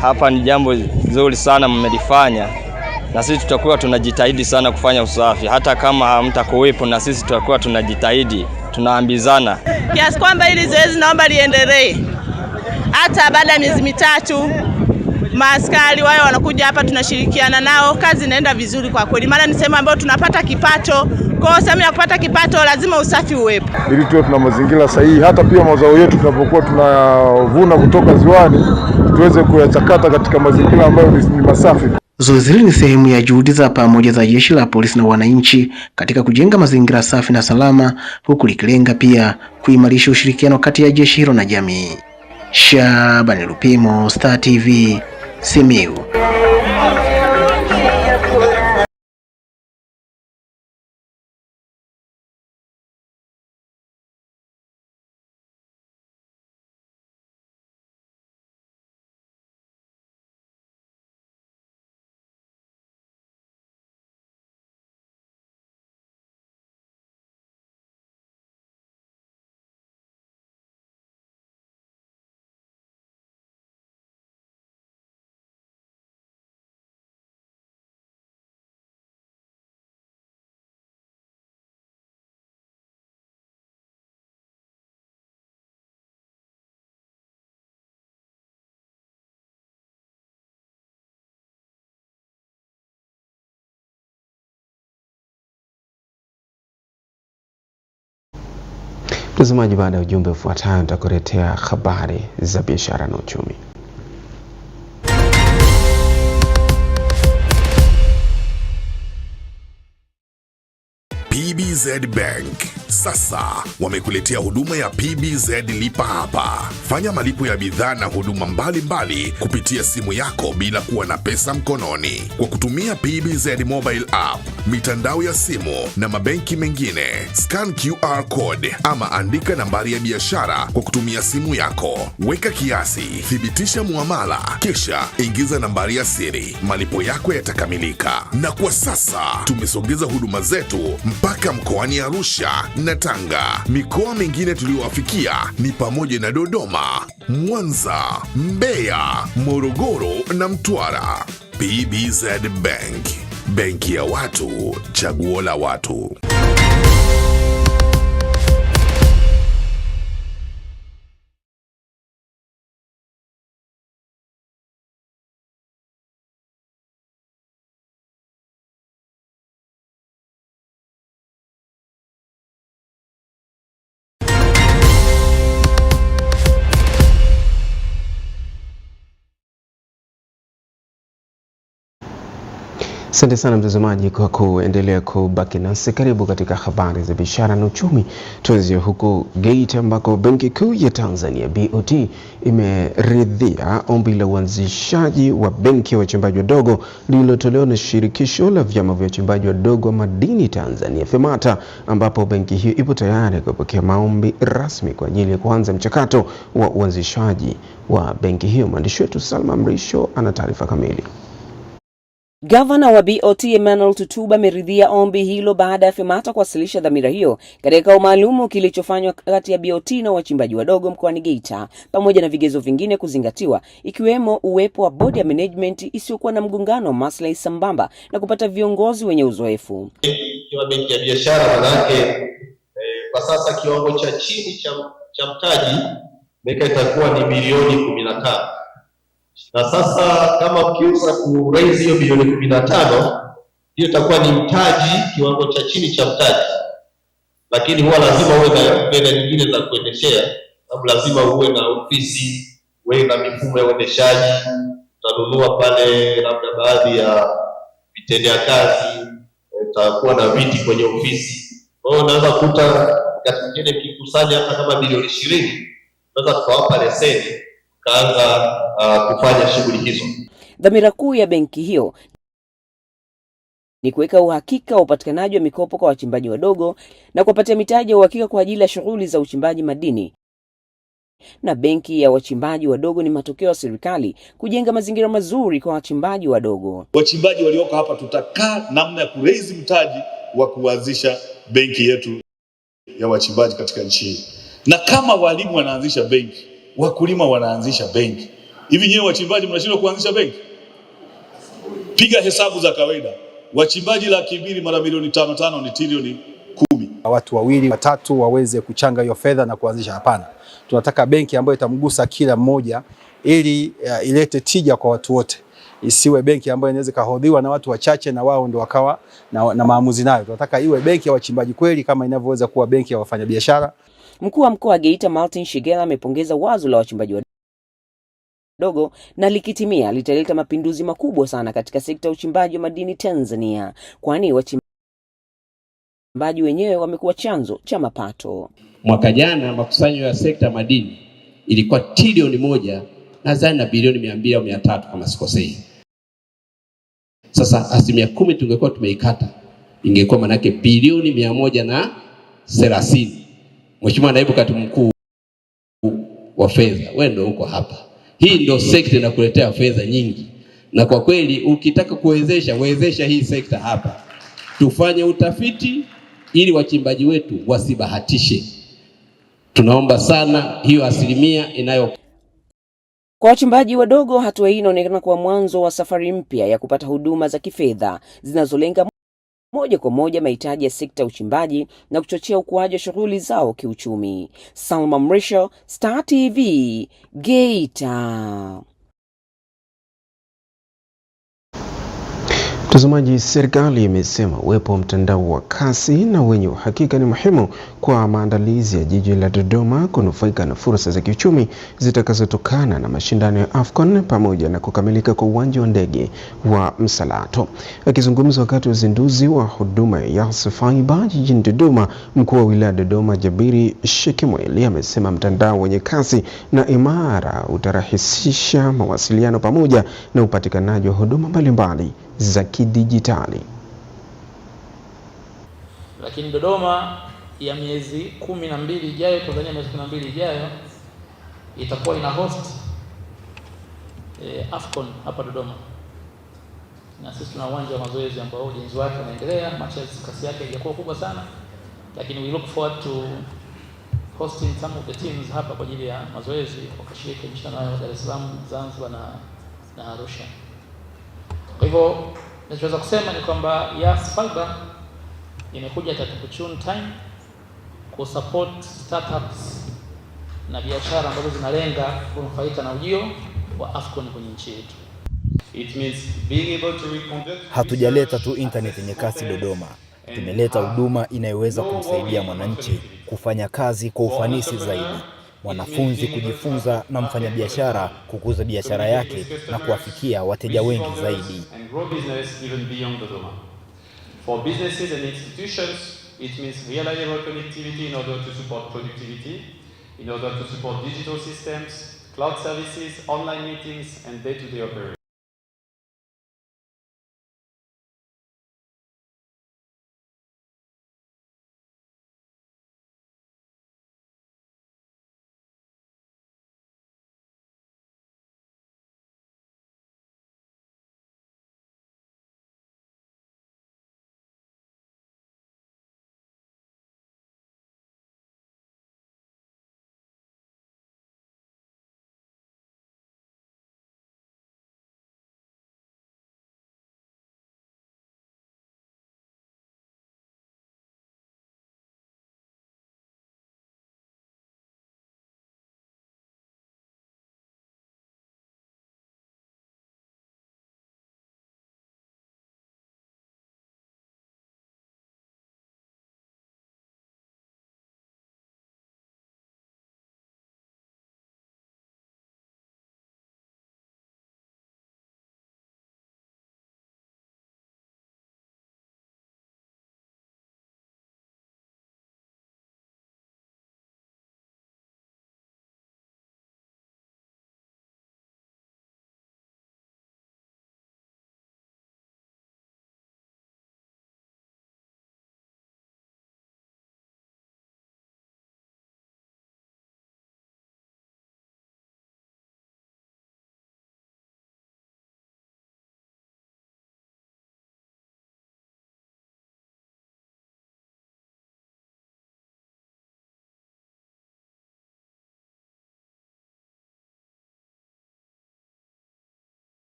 Hapa ni jambo zuri sana mmelifanya, na sisi tutakuwa tunajitahidi sana kufanya usafi. Hata kama hamtakuwepo, na sisi tutakuwa tunajitahidi, tunaambizana kiasi kwamba hili zoezi naomba liendelee. Hata baada ya miezi mitatu maaskari wao wanakuja hapa, tunashirikiana nao, kazi inaenda vizuri kwa kweli. Maana ni sehemu ambayo tunapata kipato. Kwa sehemu ya kupata kipato lazima usafi uwepo, ili tuwe tuna mazingira sahihi. Hata pia mazao yetu tunapokuwa tunavuna kutoka ziwani tuweze kuyachakata katika mazingira ambayo ni masafi. Zoezi hili ni sehemu ya juhudi za pamoja za jeshi la polisi na wananchi katika kujenga mazingira safi na salama, huku likilenga pia kuimarisha ushirikiano kati ya jeshi hilo na jamii. Shabani Lupimo, Star TV, Simiyu. Mtazamaji, baada ya ujumbe ufuatao nitakuletea habari za biashara na uchumi. PBZ Bank, Sasa wamekuletea huduma ya PBZ Lipa Hapa. Fanya malipo ya bidhaa na huduma mbalimbali kupitia simu yako bila kuwa na pesa mkononi kwa kutumia PBZ mobile app, mitandao ya simu na mabenki mengine. Scan QR code ama andika nambari ya biashara kwa kutumia simu yako. Weka kiasi, thibitisha muamala, kisha ingiza nambari ya siri. Malipo yako yatakamilika. Na kwa sasa tumesogeza huduma zetu mpaka mkoani Arusha na Tanga. Mikoa mingine tuliowafikia ni pamoja na Dodoma, Mwanza, Mbeya, Morogoro na Mtwara. PBZ Bank, benki ya watu, chaguo la watu. Asante sana mtazamaji kwa kuendelea kubaki nasi. Karibu katika habari za biashara na uchumi. Tuanzie huko Geita ambako Benki Kuu ya Tanzania BOT imeridhia ombi la uanzishaji wa benki ya wachimbaji wadogo lililotolewa na shirikisho la vyama vya wachimbaji wadogo wa madini Tanzania FEMATA, ambapo benki hiyo ipo tayari kupokea maombi rasmi kwa ajili ya kuanza mchakato wa uanzishaji wa benki hiyo. Mwandishi wetu Salma Mrisho ana taarifa kamili. Gavana wa BOT Emmanuel Tutuba ameridhia ombi hilo baada ya FEMATA kuwasilisha dhamira hiyo katika maalumu kilichofanywa kati ya BOT na wachimbaji wadogo mkoani Geita, pamoja na vigezo vingine kuzingatiwa, ikiwemo uwepo wa bodi ya management isiyokuwa na mgongano wa maslahi sambamba na kupata viongozi wenye uzoefu. Ikiwa benki ya biashara manake kwa sasa kiwango cha chini cha mtaji benki itakuwa ni bilioni 15. Na sasa kama ukiuza kuraise hiyo bilioni 15, hiyo itakuwa ni mtaji kiwango cha chini cha mtaji. Lakini huwa lazima uwe na fedha nyingine za kuendeshea, sababu lazima uwe na ofisi, uwe na mifumo ya uendeshaji, utanunua pale labda baadhi ya vitendea kazi, utakuwa na viti kwenye ofisi. Kwa hiyo unaweza kukuta wakati mwingine kikusanya hata kama bilioni 20, unaweza tukawapa leseni kaanza kufanya shughuli hizo. Dhamira kuu ya benki hiyo ni kuweka uhakika wa upatikanaji wa mikopo kwa wachimbaji wadogo na kuwapatia mitaji ya uhakika kwa ajili ya shughuli za uchimbaji madini. Na benki ya wachimbaji wadogo ni matokeo ya serikali kujenga mazingira mazuri kwa wachimbaji wadogo. Wachimbaji walioko hapa tutakaa namna ya kuraise mtaji wa kuanzisha benki yetu ya wachimbaji katika nchi hii. Na kama walimu wanaanzisha benki, wakulima wanaanzisha benki, hivi nyewe wachimbaji mnashindwa kuanzisha benki? Piga hesabu za kawaida. Wachimbaji 200,000 mara milioni 5 ni trilioni 10. Watu wawili watatu waweze kuchanga hiyo fedha na kuanzisha? Hapana. Tunataka benki ambayo itamgusa kila mmoja ili ilete tija kwa watu wote. Isiwe benki ambayo inaweza kahodhiwa na watu wachache na wao ndio wakawa na maamuzi nayo. Tunataka iwe benki ya wachimbaji kweli kama inavyoweza kuwa benki ya wafanyabiashara. Mkuu wa mkoa wa Geita Martin Shigela amepongeza wazo la wachimbaji wadogo na likitimia litaleta mapinduzi makubwa sana katika sekta ya uchimbaji wa madini Tanzania, kwani wachimbaji wenyewe wamekuwa chanzo cha mapato. Mwaka jana makusanyo ya sekta madini ilikuwa trilioni 1 nadhani na bilioni 200 au 300 kama sikosei. Sasa 10% tungekuwa tumeikata, ingekuwa manake bilioni 130. Mheshimiwa Naibu Katibu Mkuu wa Fedha, wewe ndio uko hapa. Hii ndio sekta inakuletea fedha nyingi. Na kwa kweli ukitaka wezesha hii sekta hapa. Tufanye utafiti ili wachimbaji wetu wasibahatishe. Tunaomba sana hiyo 1% inayo. Kwa wachimbaji wadogo, hatua hii inaonekana kuwa mwanzo wa safari mpya ya kupata huduma za kifedha zinazolenga moja kwa moja mahitaji ya sekta ya uchimbaji na kuchochea ukuaji wa shughuli zao kiuchumi. Salma Mrisho, Star TV, Geita. Mtazamaji, serikali imesema uwepo wa mtandao wa kasi na wenye uhakika ni muhimu kwa maandalizi ya jiji la Dodoma kunufaika na fursa za kiuchumi zitakazotokana na mashindano ya AFCON pamoja na kukamilika kwa uwanja wa ndege wa Msalato. Akizungumza wakati wa uzinduzi wa huduma ya Yas Fiber jijini Dodoma, mkuu wa wilaya Dodoma Jabiri Shekimweli amesema mtandao wenye kasi na imara utarahisisha mawasiliano pamoja na upatikanaji wa huduma mbalimbali za kidijitali. Lakini Dodoma ya miezi 12 ijayo, Tanzania miezi 12 ijayo itakuwa ina host AFCON hapa Dodoma. Na sisi tuna uwanja wa mazoezi ambao ujenzi wake unaendelea, kasi yake haijakuwa kubwa sana, lakini we look forward to hosting some of the teams hapa kwa ajili ya mazoezi wakashiriki mashindano ya Dar es Salaam, Zanzibar na Arusha. Kwa hivyo nachoweza kusema ni kwamba Yas Fiber imekuja katika opportune time ku support startups na biashara ambazo zinalenga kunufaika na ujio wa AFCON kwenye nchi yetu. It means being able to reconduct. Hatujaleta tu internet yenye kasi Dodoma, tumeleta huduma inayoweza kumsaidia mwananchi kufanya kazi kwa ufanisi zaidi, mwanafunzi kujifunza na mfanyabiashara kukuza biashara yake na kuwafikia wateja wengi zaidi. For businesses and institutions, it means reliable connectivity in order to support productivity, in order to support digital systems, cloud services, online meetings, and day-to-day operations.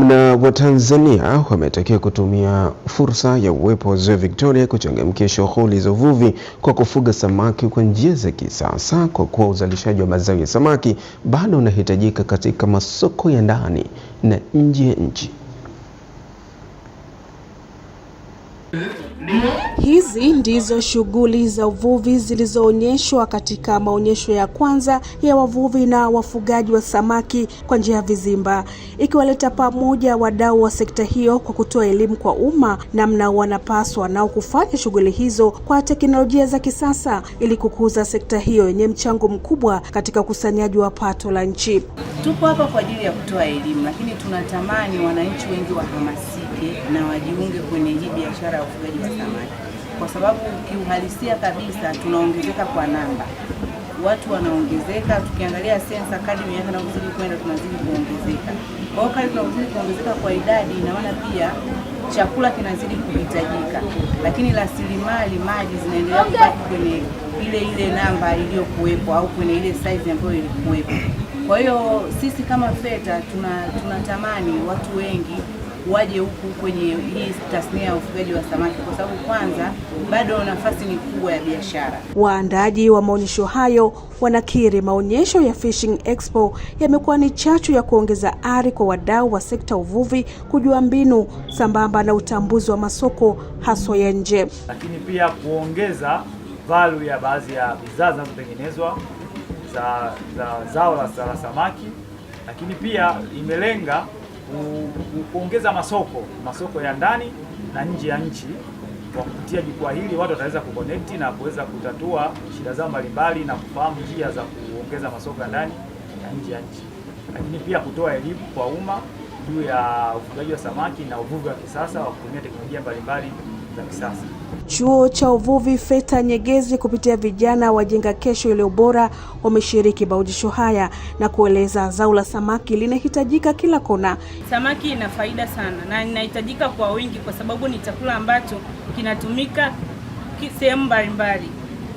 Na Watanzania wametakiwa kutumia fursa ya uwepo wa Ziwa Victoria kuchangamkia shughuli za uvuvi kwa kufuga samaki kwa njia za kisasa, kwa kuwa uzalishaji wa mazao ya samaki bado unahitajika katika masoko ya ndani na nje ya nchi. Hizi ndizo shughuli za uvuvi zilizoonyeshwa katika maonyesho ya kwanza ya wavuvi na wafugaji wa samaki kwa njia ya vizimba, ikiwaleta pamoja wadau wa sekta hiyo kwa kutoa elimu kwa umma namna wanapaswa nao kufanya shughuli hizo kwa teknolojia za kisasa ili kukuza sekta hiyo yenye mchango mkubwa katika ukusanyaji wa pato la nchi. Tupo hapa kwa ajili ya kutoa elimu, lakini tunatamani wananchi wengi wahamasike na wajiunge kwenye hii biashara ya ufugaji wa samaki, kwa sababu kiuhalisia kabisa tunaongezeka kwa namba, watu wanaongezeka. Tukiangalia sensa kadri miaka inavyozidi kwenda tunazidi kuongezeka. Kwa hiyo kadri tunazidi kuongezeka kwa idadi, naona pia chakula kinazidi kuhitajika, lakini rasilimali maji zinaendelea kubaki kwenye ile namba iliyokuwepo au kwenye ile size ambayo ilikuwepo. Kwa hiyo sisi kama FETA tunatamani watu wengi waje huku kwenye hii tasnia ya ufugaji wa samaki, kwa sababu kwanza bado nafasi ni kubwa ya biashara. Waandaaji wa maonyesho hayo wanakiri maonyesho ya Fishing Expo yamekuwa ni chachu ya kuongeza ari kwa wadau wa sekta uvuvi kujua mbinu sambamba na utambuzi wa masoko haswa ya nje, lakini pia kuongeza value ya baadhi ya bidhaa zinazotengenezwa za zao la samaki, lakini pia imelenga kuongeza masoko ya ndani na nje ya nchi. Kwa kupitia jukwaa hili watu wataweza kuconnect na kuweza kutatua shida zao mbalimbali na kufahamu njia za kuongeza masoko ya ndani na nje ya nchi, lakini pia kutoa elimu kwa umma juu ya ufugaji wa samaki na uvuvi wa kisasa wa kutumia teknolojia mbalimbali za kisasa. Chuo cha uvuvi FETA Nyegezi kupitia vijana wajenga kesho iliyo bora wameshiriki maonyesho haya na kueleza zao la samaki linahitajika kila kona. Samaki ina faida sana na inahitajika kwa wingi kwa sababu ni chakula ambacho kinatumika sehemu mbalimbali.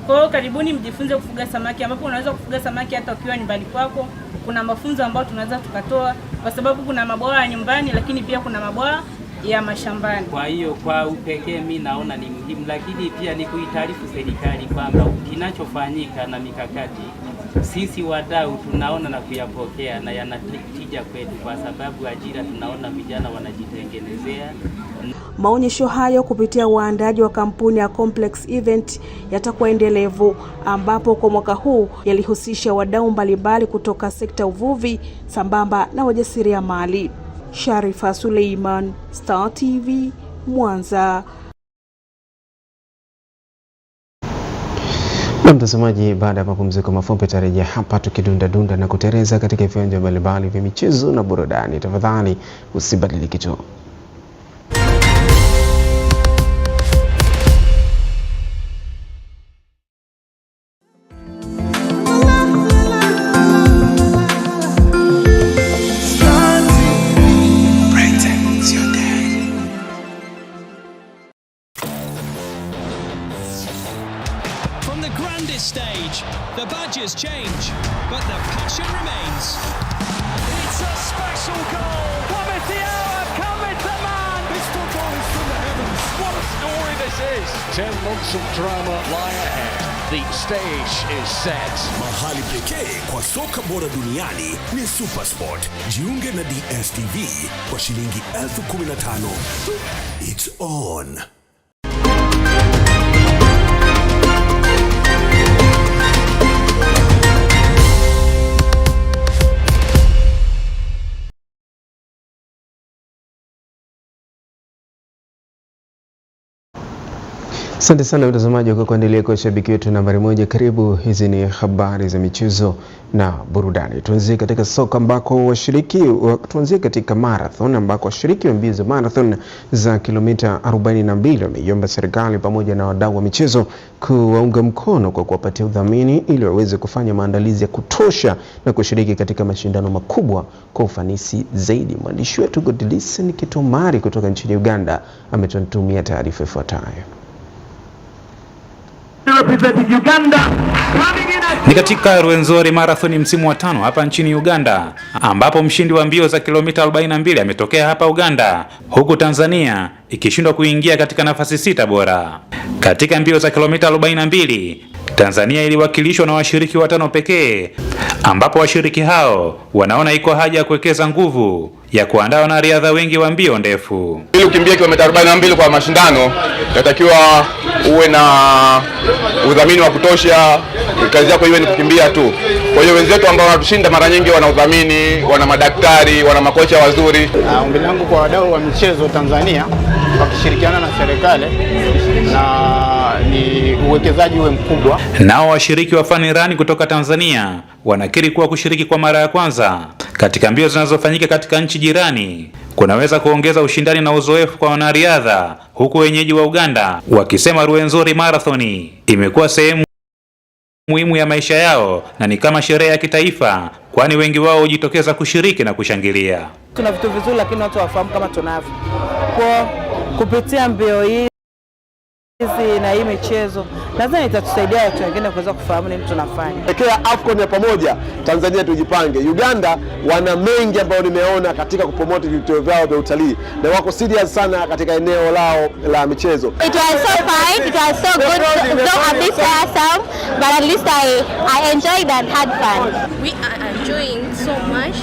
Kwa hiyo karibuni mjifunze kufuga samaki, ambapo unaweza kufuga samaki hata ukiwa nyumbani kwako. Kuna mafunzo ambayo tunaweza tukatoa kwa sababu kuna mabwawa ya nyumbani, lakini pia kuna mabwawa ya mashambani. Kwa hiyo kwa upekee mimi naona ni muhimu, lakini pia ni kuitaarifu serikali kwamba kinachofanyika na mikakati sisi wadau tunaona na kuyapokea na yanatija kwetu, kwa sababu ajira tunaona vijana wanajitengenezea. Maonyesho hayo kupitia waandaaji wa kampuni ya Complex Event yatakuwa endelevu, ambapo kwa mwaka huu yalihusisha wadau mbalimbali kutoka sekta uvuvi sambamba na wajasiriamali. Sharifa Suleiman, Star TV, Mwanza. Na mtazamaji, baada ya mapumziko mafupi tarejea hapa tukidunda na kutereza katika viwanja mbalimbali vya michezo na burudani. Tafadhali usibadilike tu. Stage, the badges change, but the passion remains. It's a special goal. What the hour? Come with the man. This football is from the heavens. What a story this is. 10 months of drama lie ahead. The stage is set. Mahali pekee kwa soka bora duniani ni SuperSport. Jiunge na DStv kwa shilingi 15,000. It's on. Asante sana mtazamaji kwa kuendelea kwa shabiki wetu nambari moja. Karibu, hizi ni habari za michezo na burudani. Tuanzie katika soka ambako tuanzie katika marathon ambako washiriki wa mbio za marathon za kilomita 42 wameiomba serikali pamoja na wadau wa michezo kuwaunga mkono kwa kuwapatia udhamini ili waweze kufanya maandalizi ya kutosha na kushiriki katika mashindano makubwa kwa ufanisi zaidi. Mwandishi wetu Godlisten Kitomari kutoka nchini Uganda ametutumia taarifa ifuatayo. Ni katika Rwenzori Marathon msimu wa 5 hapa nchini Uganda, ambapo mshindi wa mbio za kilomita 42 ametokea hapa Uganda, huku Tanzania ikishindwa kuingia katika nafasi 6 bora. Katika mbio za kilomita 42, Tanzania iliwakilishwa na washiriki 5 pekee, ambapo washiriki hao wanaona iko haja ya kuwekeza nguvu ya kuandaa wanariadha wengi wa mbio ndefu. Ili ukimbie kilomita 42 kwa mashindano, inatakiwa uwe na udhamini wa kutosha, kazi yako iwe ni kukimbia tu. Kwa hiyo wenzetu ambao wanatushinda mara nyingi wana udhamini, wana madaktari, wana makocha wazuri. Ombi langu kwa wadau wa michezo Tanzania wakishirikiana na serikali na ni uwekezaji uwe mkubwa. Nao washiriki wa Fun Run kutoka Tanzania wanakiri kuwa kushiriki kwa mara ya kwanza katika mbio zinazofanyika katika nchi jirani kunaweza kuongeza ushindani na uzoefu kwa wanariadha, huku wenyeji wa Uganda wakisema Rwenzori Marathon imekuwa sehemu muhimu ya maisha yao na ni kama sherehe ya kitaifa, kwani wengi wao hujitokeza kushiriki na kushangilia. Tuna vitu vizuri lakini watu wafahamu kama tunavyo. Kwa kupitia mbio hii na hii michezo nadhani itatusaidia watu wengine kuweza kufahamu nini tunafanya. Ekea AFCON ya pamoja, Tanzania tujipange. Uganda wana mengi ambayo nimeona katika kupromote vituo vyao vya utalii na wako serious sana katika eneo lao la michezo. It was so fine, it was so good, though a bit tiresome, but at least I enjoyed and had fun. We are enjoying so much,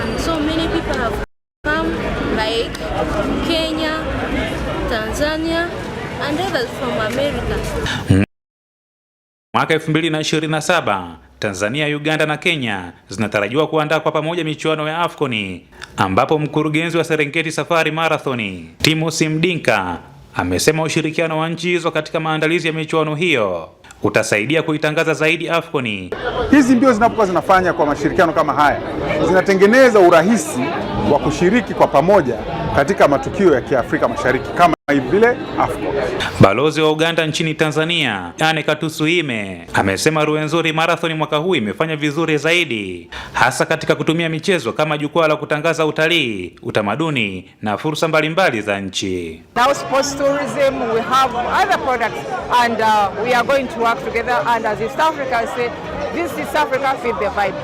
and so many people have come, like Kenya, Tanzania, and others from America. Mwaka 2027 Tanzania, Uganda na Kenya zinatarajiwa kuandaa kwa pamoja michuano ya AFCON, ambapo mkurugenzi wa Serengeti Safari Marathon Timothy Mdinka amesema ushirikiano wa nchi hizo katika maandalizi ya michuano hiyo utasaidia kuitangaza zaidi AFCON. Hizi mbio zinapokuwa zinafanya kwa mashirikiano kama haya, zinatengeneza urahisi wa kushiriki kwa pamoja katika matukio ya Kiafrika Mashariki kama vile AFCON. Balozi wa Uganda nchini Tanzania, Anne Katusuime, amesema Ruwenzori Marathon mwaka huu imefanya vizuri zaidi, hasa katika kutumia michezo kama jukwaa la kutangaza utalii, utamaduni na fursa mbalimbali za nchi. Now sports tourism, we have other products and we are going to work together, and as East Africa say, this East Africa feel the vibe.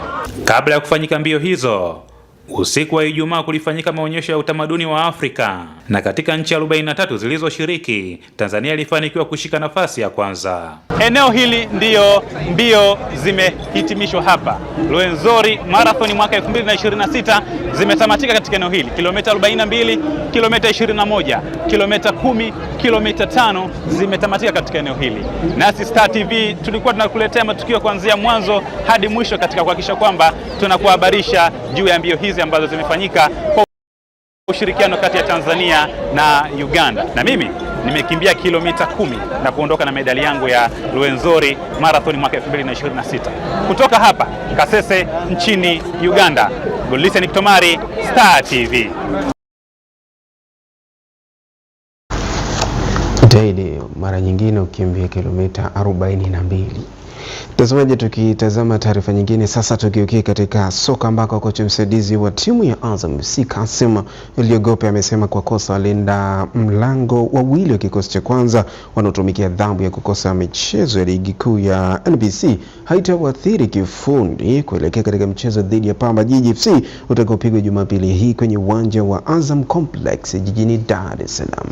Kabla ya kufanyika mbio hizo, usiku wa Ijumaa kulifanyika maonyesho ya utamaduni wa Afrika, na katika nchi 43 zilizoshiriki, Tanzania ilifanikiwa kushika nafasi ya kwanza. Eneo hili ndiyo mbio zimehitimishwa hapa. Ruwenzori Marathon mwaka 2026 zimetamatika katika eneo hili. Kilomita 42, kilomita 21, kilomita 10, kilomita 5 zimetamatika katika eneo hili. Nasi Star TV tulikuwa tunakuletea matukio kuanzia mwanzo hadi mwisho katika kuhakikisha kwamba tunakuhabarisha juu ya mbio hizi ambazo zimefanyika kwa ushirikiano kati ya Tanzania na Uganda. Na mimi nimekimbia kilomita 10 na kuondoka na medali yangu ya Ruwenzori Marathon mwaka 2026. Kutoka hapa Kasese nchini Uganda, Golisen Niktomari, Star TV. Daily mara nyingine ukimbia kilomita 42. Mtazamaji, tukitazama taarifa nyingine sasa, tukiukia katika soka ambako kocha msaidizi wa timu ya Azam FC Kassim Liogope amesema kwa kosa walinda mlango wawili wa kikosi cha kwanza wanaotumikia adhabu ya kukosa michezo ya ligi kuu ya NBC haitawaathiri kiufundi kuelekea katika mchezo dhidi ya Pamba Jiji FC utakaopigwa Jumapili hii kwenye uwanja wa Azam Complex jijini Dar es Salaam.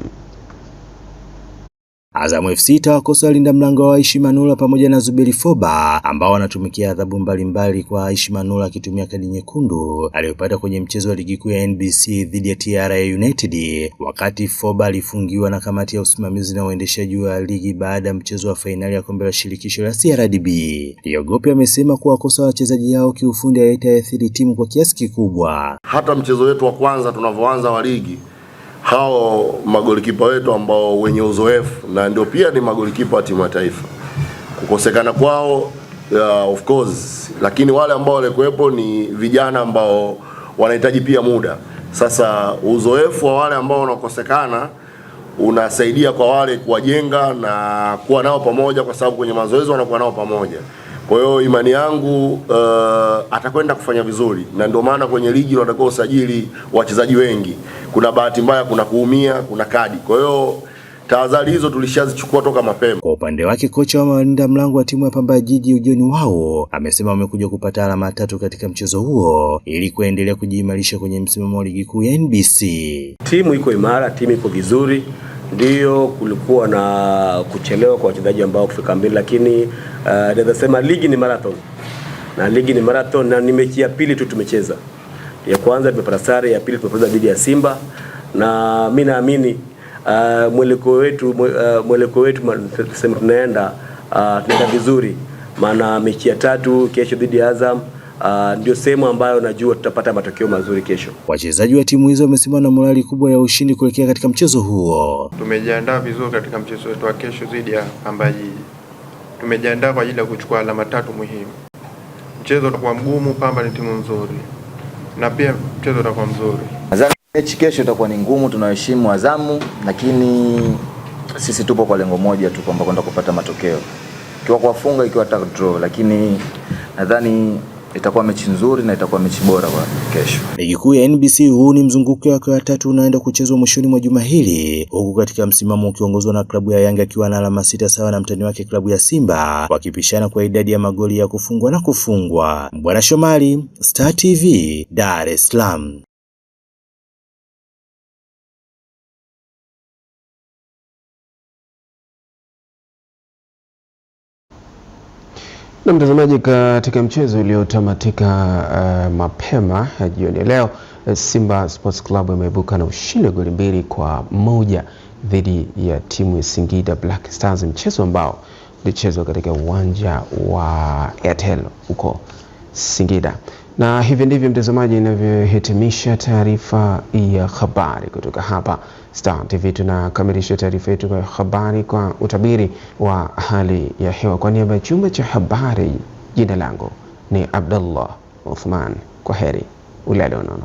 Azam FC itawakosa walinda mlango wa Aishi Manula pamoja na Zuberi Foba ambao wanatumikia adhabu mbalimbali, kwa Aishi Manula akitumia kadi nyekundu aliyopata kwenye mchezo wa ligi kuu ya NBC dhidi ya TRA United, wakati Foba alifungiwa na kamati ya usimamizi na uendeshaji wa ligi baada ya mchezo wa fainali ya kombe la shirikisho la CRDB. Liogope amesema kuwa kosa wachezaji hao kiufundi haitaathiri timu kwa kiasi kikubwa. Hata mchezo wetu wa kwanza tunavyoanza wa ligi, hao magolikipa wetu ambao wenye uzoefu na ndio pia ni magolikipa wa timu ya taifa, kukosekana kwao of course, lakini wale ambao walikuwepo ni vijana ambao wanahitaji pia muda. Sasa uzoefu wa wale ambao wanakosekana unasaidia kwa wale kuwajenga na kuwa nao pamoja, kwa sababu kwenye mazoezi wanakuwa nao pamoja. Kwa hiyo imani yangu atakwenda kufanya vizuri, na ndio maana kwenye ligi wanatakiwa usajili wachezaji wengi. Kuna bahati mbaya, kuna kuumia, kuna kadi. Kwa hiyo tahadhari hizo tulishazichukua toka mapema. Kwa upande wake kocha wa walinda mlango wa timu ya Pamba Jiji Ujoni wao amesema wamekuja kupata alama 3 katika mchezo huo ili kuendelea kujiimarisha kwenye msimamo wa ligi kuu ya NBC. Timu iko imara, timu iko vizuri. Ndio kulikuwa na kuchelewa kwa wachezaji ambao kufika mbele, lakini naweza sema ligi ni marathon. Na ligi ni marathon, na ni mechi ya pili tu tumecheza. Ya kwanza tumepata sare, ya pili tumepoteza dhidi ya Simba, na mimi naamini mwelekeo wetu tuseme tunaenda vizuri, maana mechi ya 3 kesho dhidi ya Azam ndio sehemu ambayo najua tutapata matokeo mazuri kesho. Wachezaji wa timu hizo wamesema na morali kubwa ya ushindi kuelekea katika mchezo huo. Tumejiandaa vizuri katika mchezo wetu wa kesho dhidi ya Pamba Jiji. Tumejiandaa kwa ajili ya kuchukua alama 3 muhimu. Mchezo utakuwa mgumu, Pamba ni timu nzuri, na pia mchezo utakuwa mzuri. Nadhani mechi kesho itakuwa ni ngumu. Tunaheshimu Azamu, lakini sisi tupo kwa lengo moja tu, kwamba kwenda kupata matokeo. Ikiwa kuwafunga, ikiwa draw, lakini nadhani itakuwa mechi nzuri na itakuwa mechi bora kwa kesho. Ligi kuu ya NBC huu ni mzunguko wake wa 3 unaenda kuchezwa mwishoni mwa juma hili, huku katika msimamo ukiongozwa na klabu ya Yanga akiwa na alama 6 sawa na mtani wake klabu ya Simba, wakipishana kwa idadi ya magoli ya kufungwa na kufungwa. Bwana Shomali, Star TV, Dar es Salaam. Na mtazamaji, katika mchezo uliotamatika mapema jioni leo, Simba Sports Club imeibuka na ushindi wa goli 2-1 dhidi ya timu ya Singida Black Stars, mchezo ambao ulichezwa katika uwanja wa Airtel huko Singida. Na hivi ndivyo mtazamaji inavyohitimisha taarifa ya habari kutoka hapa Star TV. Tunakamilisha taarifa yetu ya habari kwa utabiri wa hali ya hewa. Kwa niaba ya chumba cha habari, jina langu ni Abdullah Uthman. Kwa heri, ulale unono.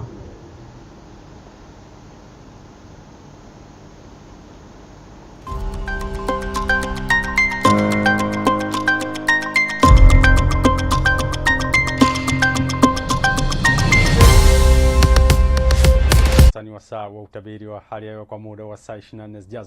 Wasaa wa utabiri wa hali ya hewa kwa muda wa saa 24 zijazo.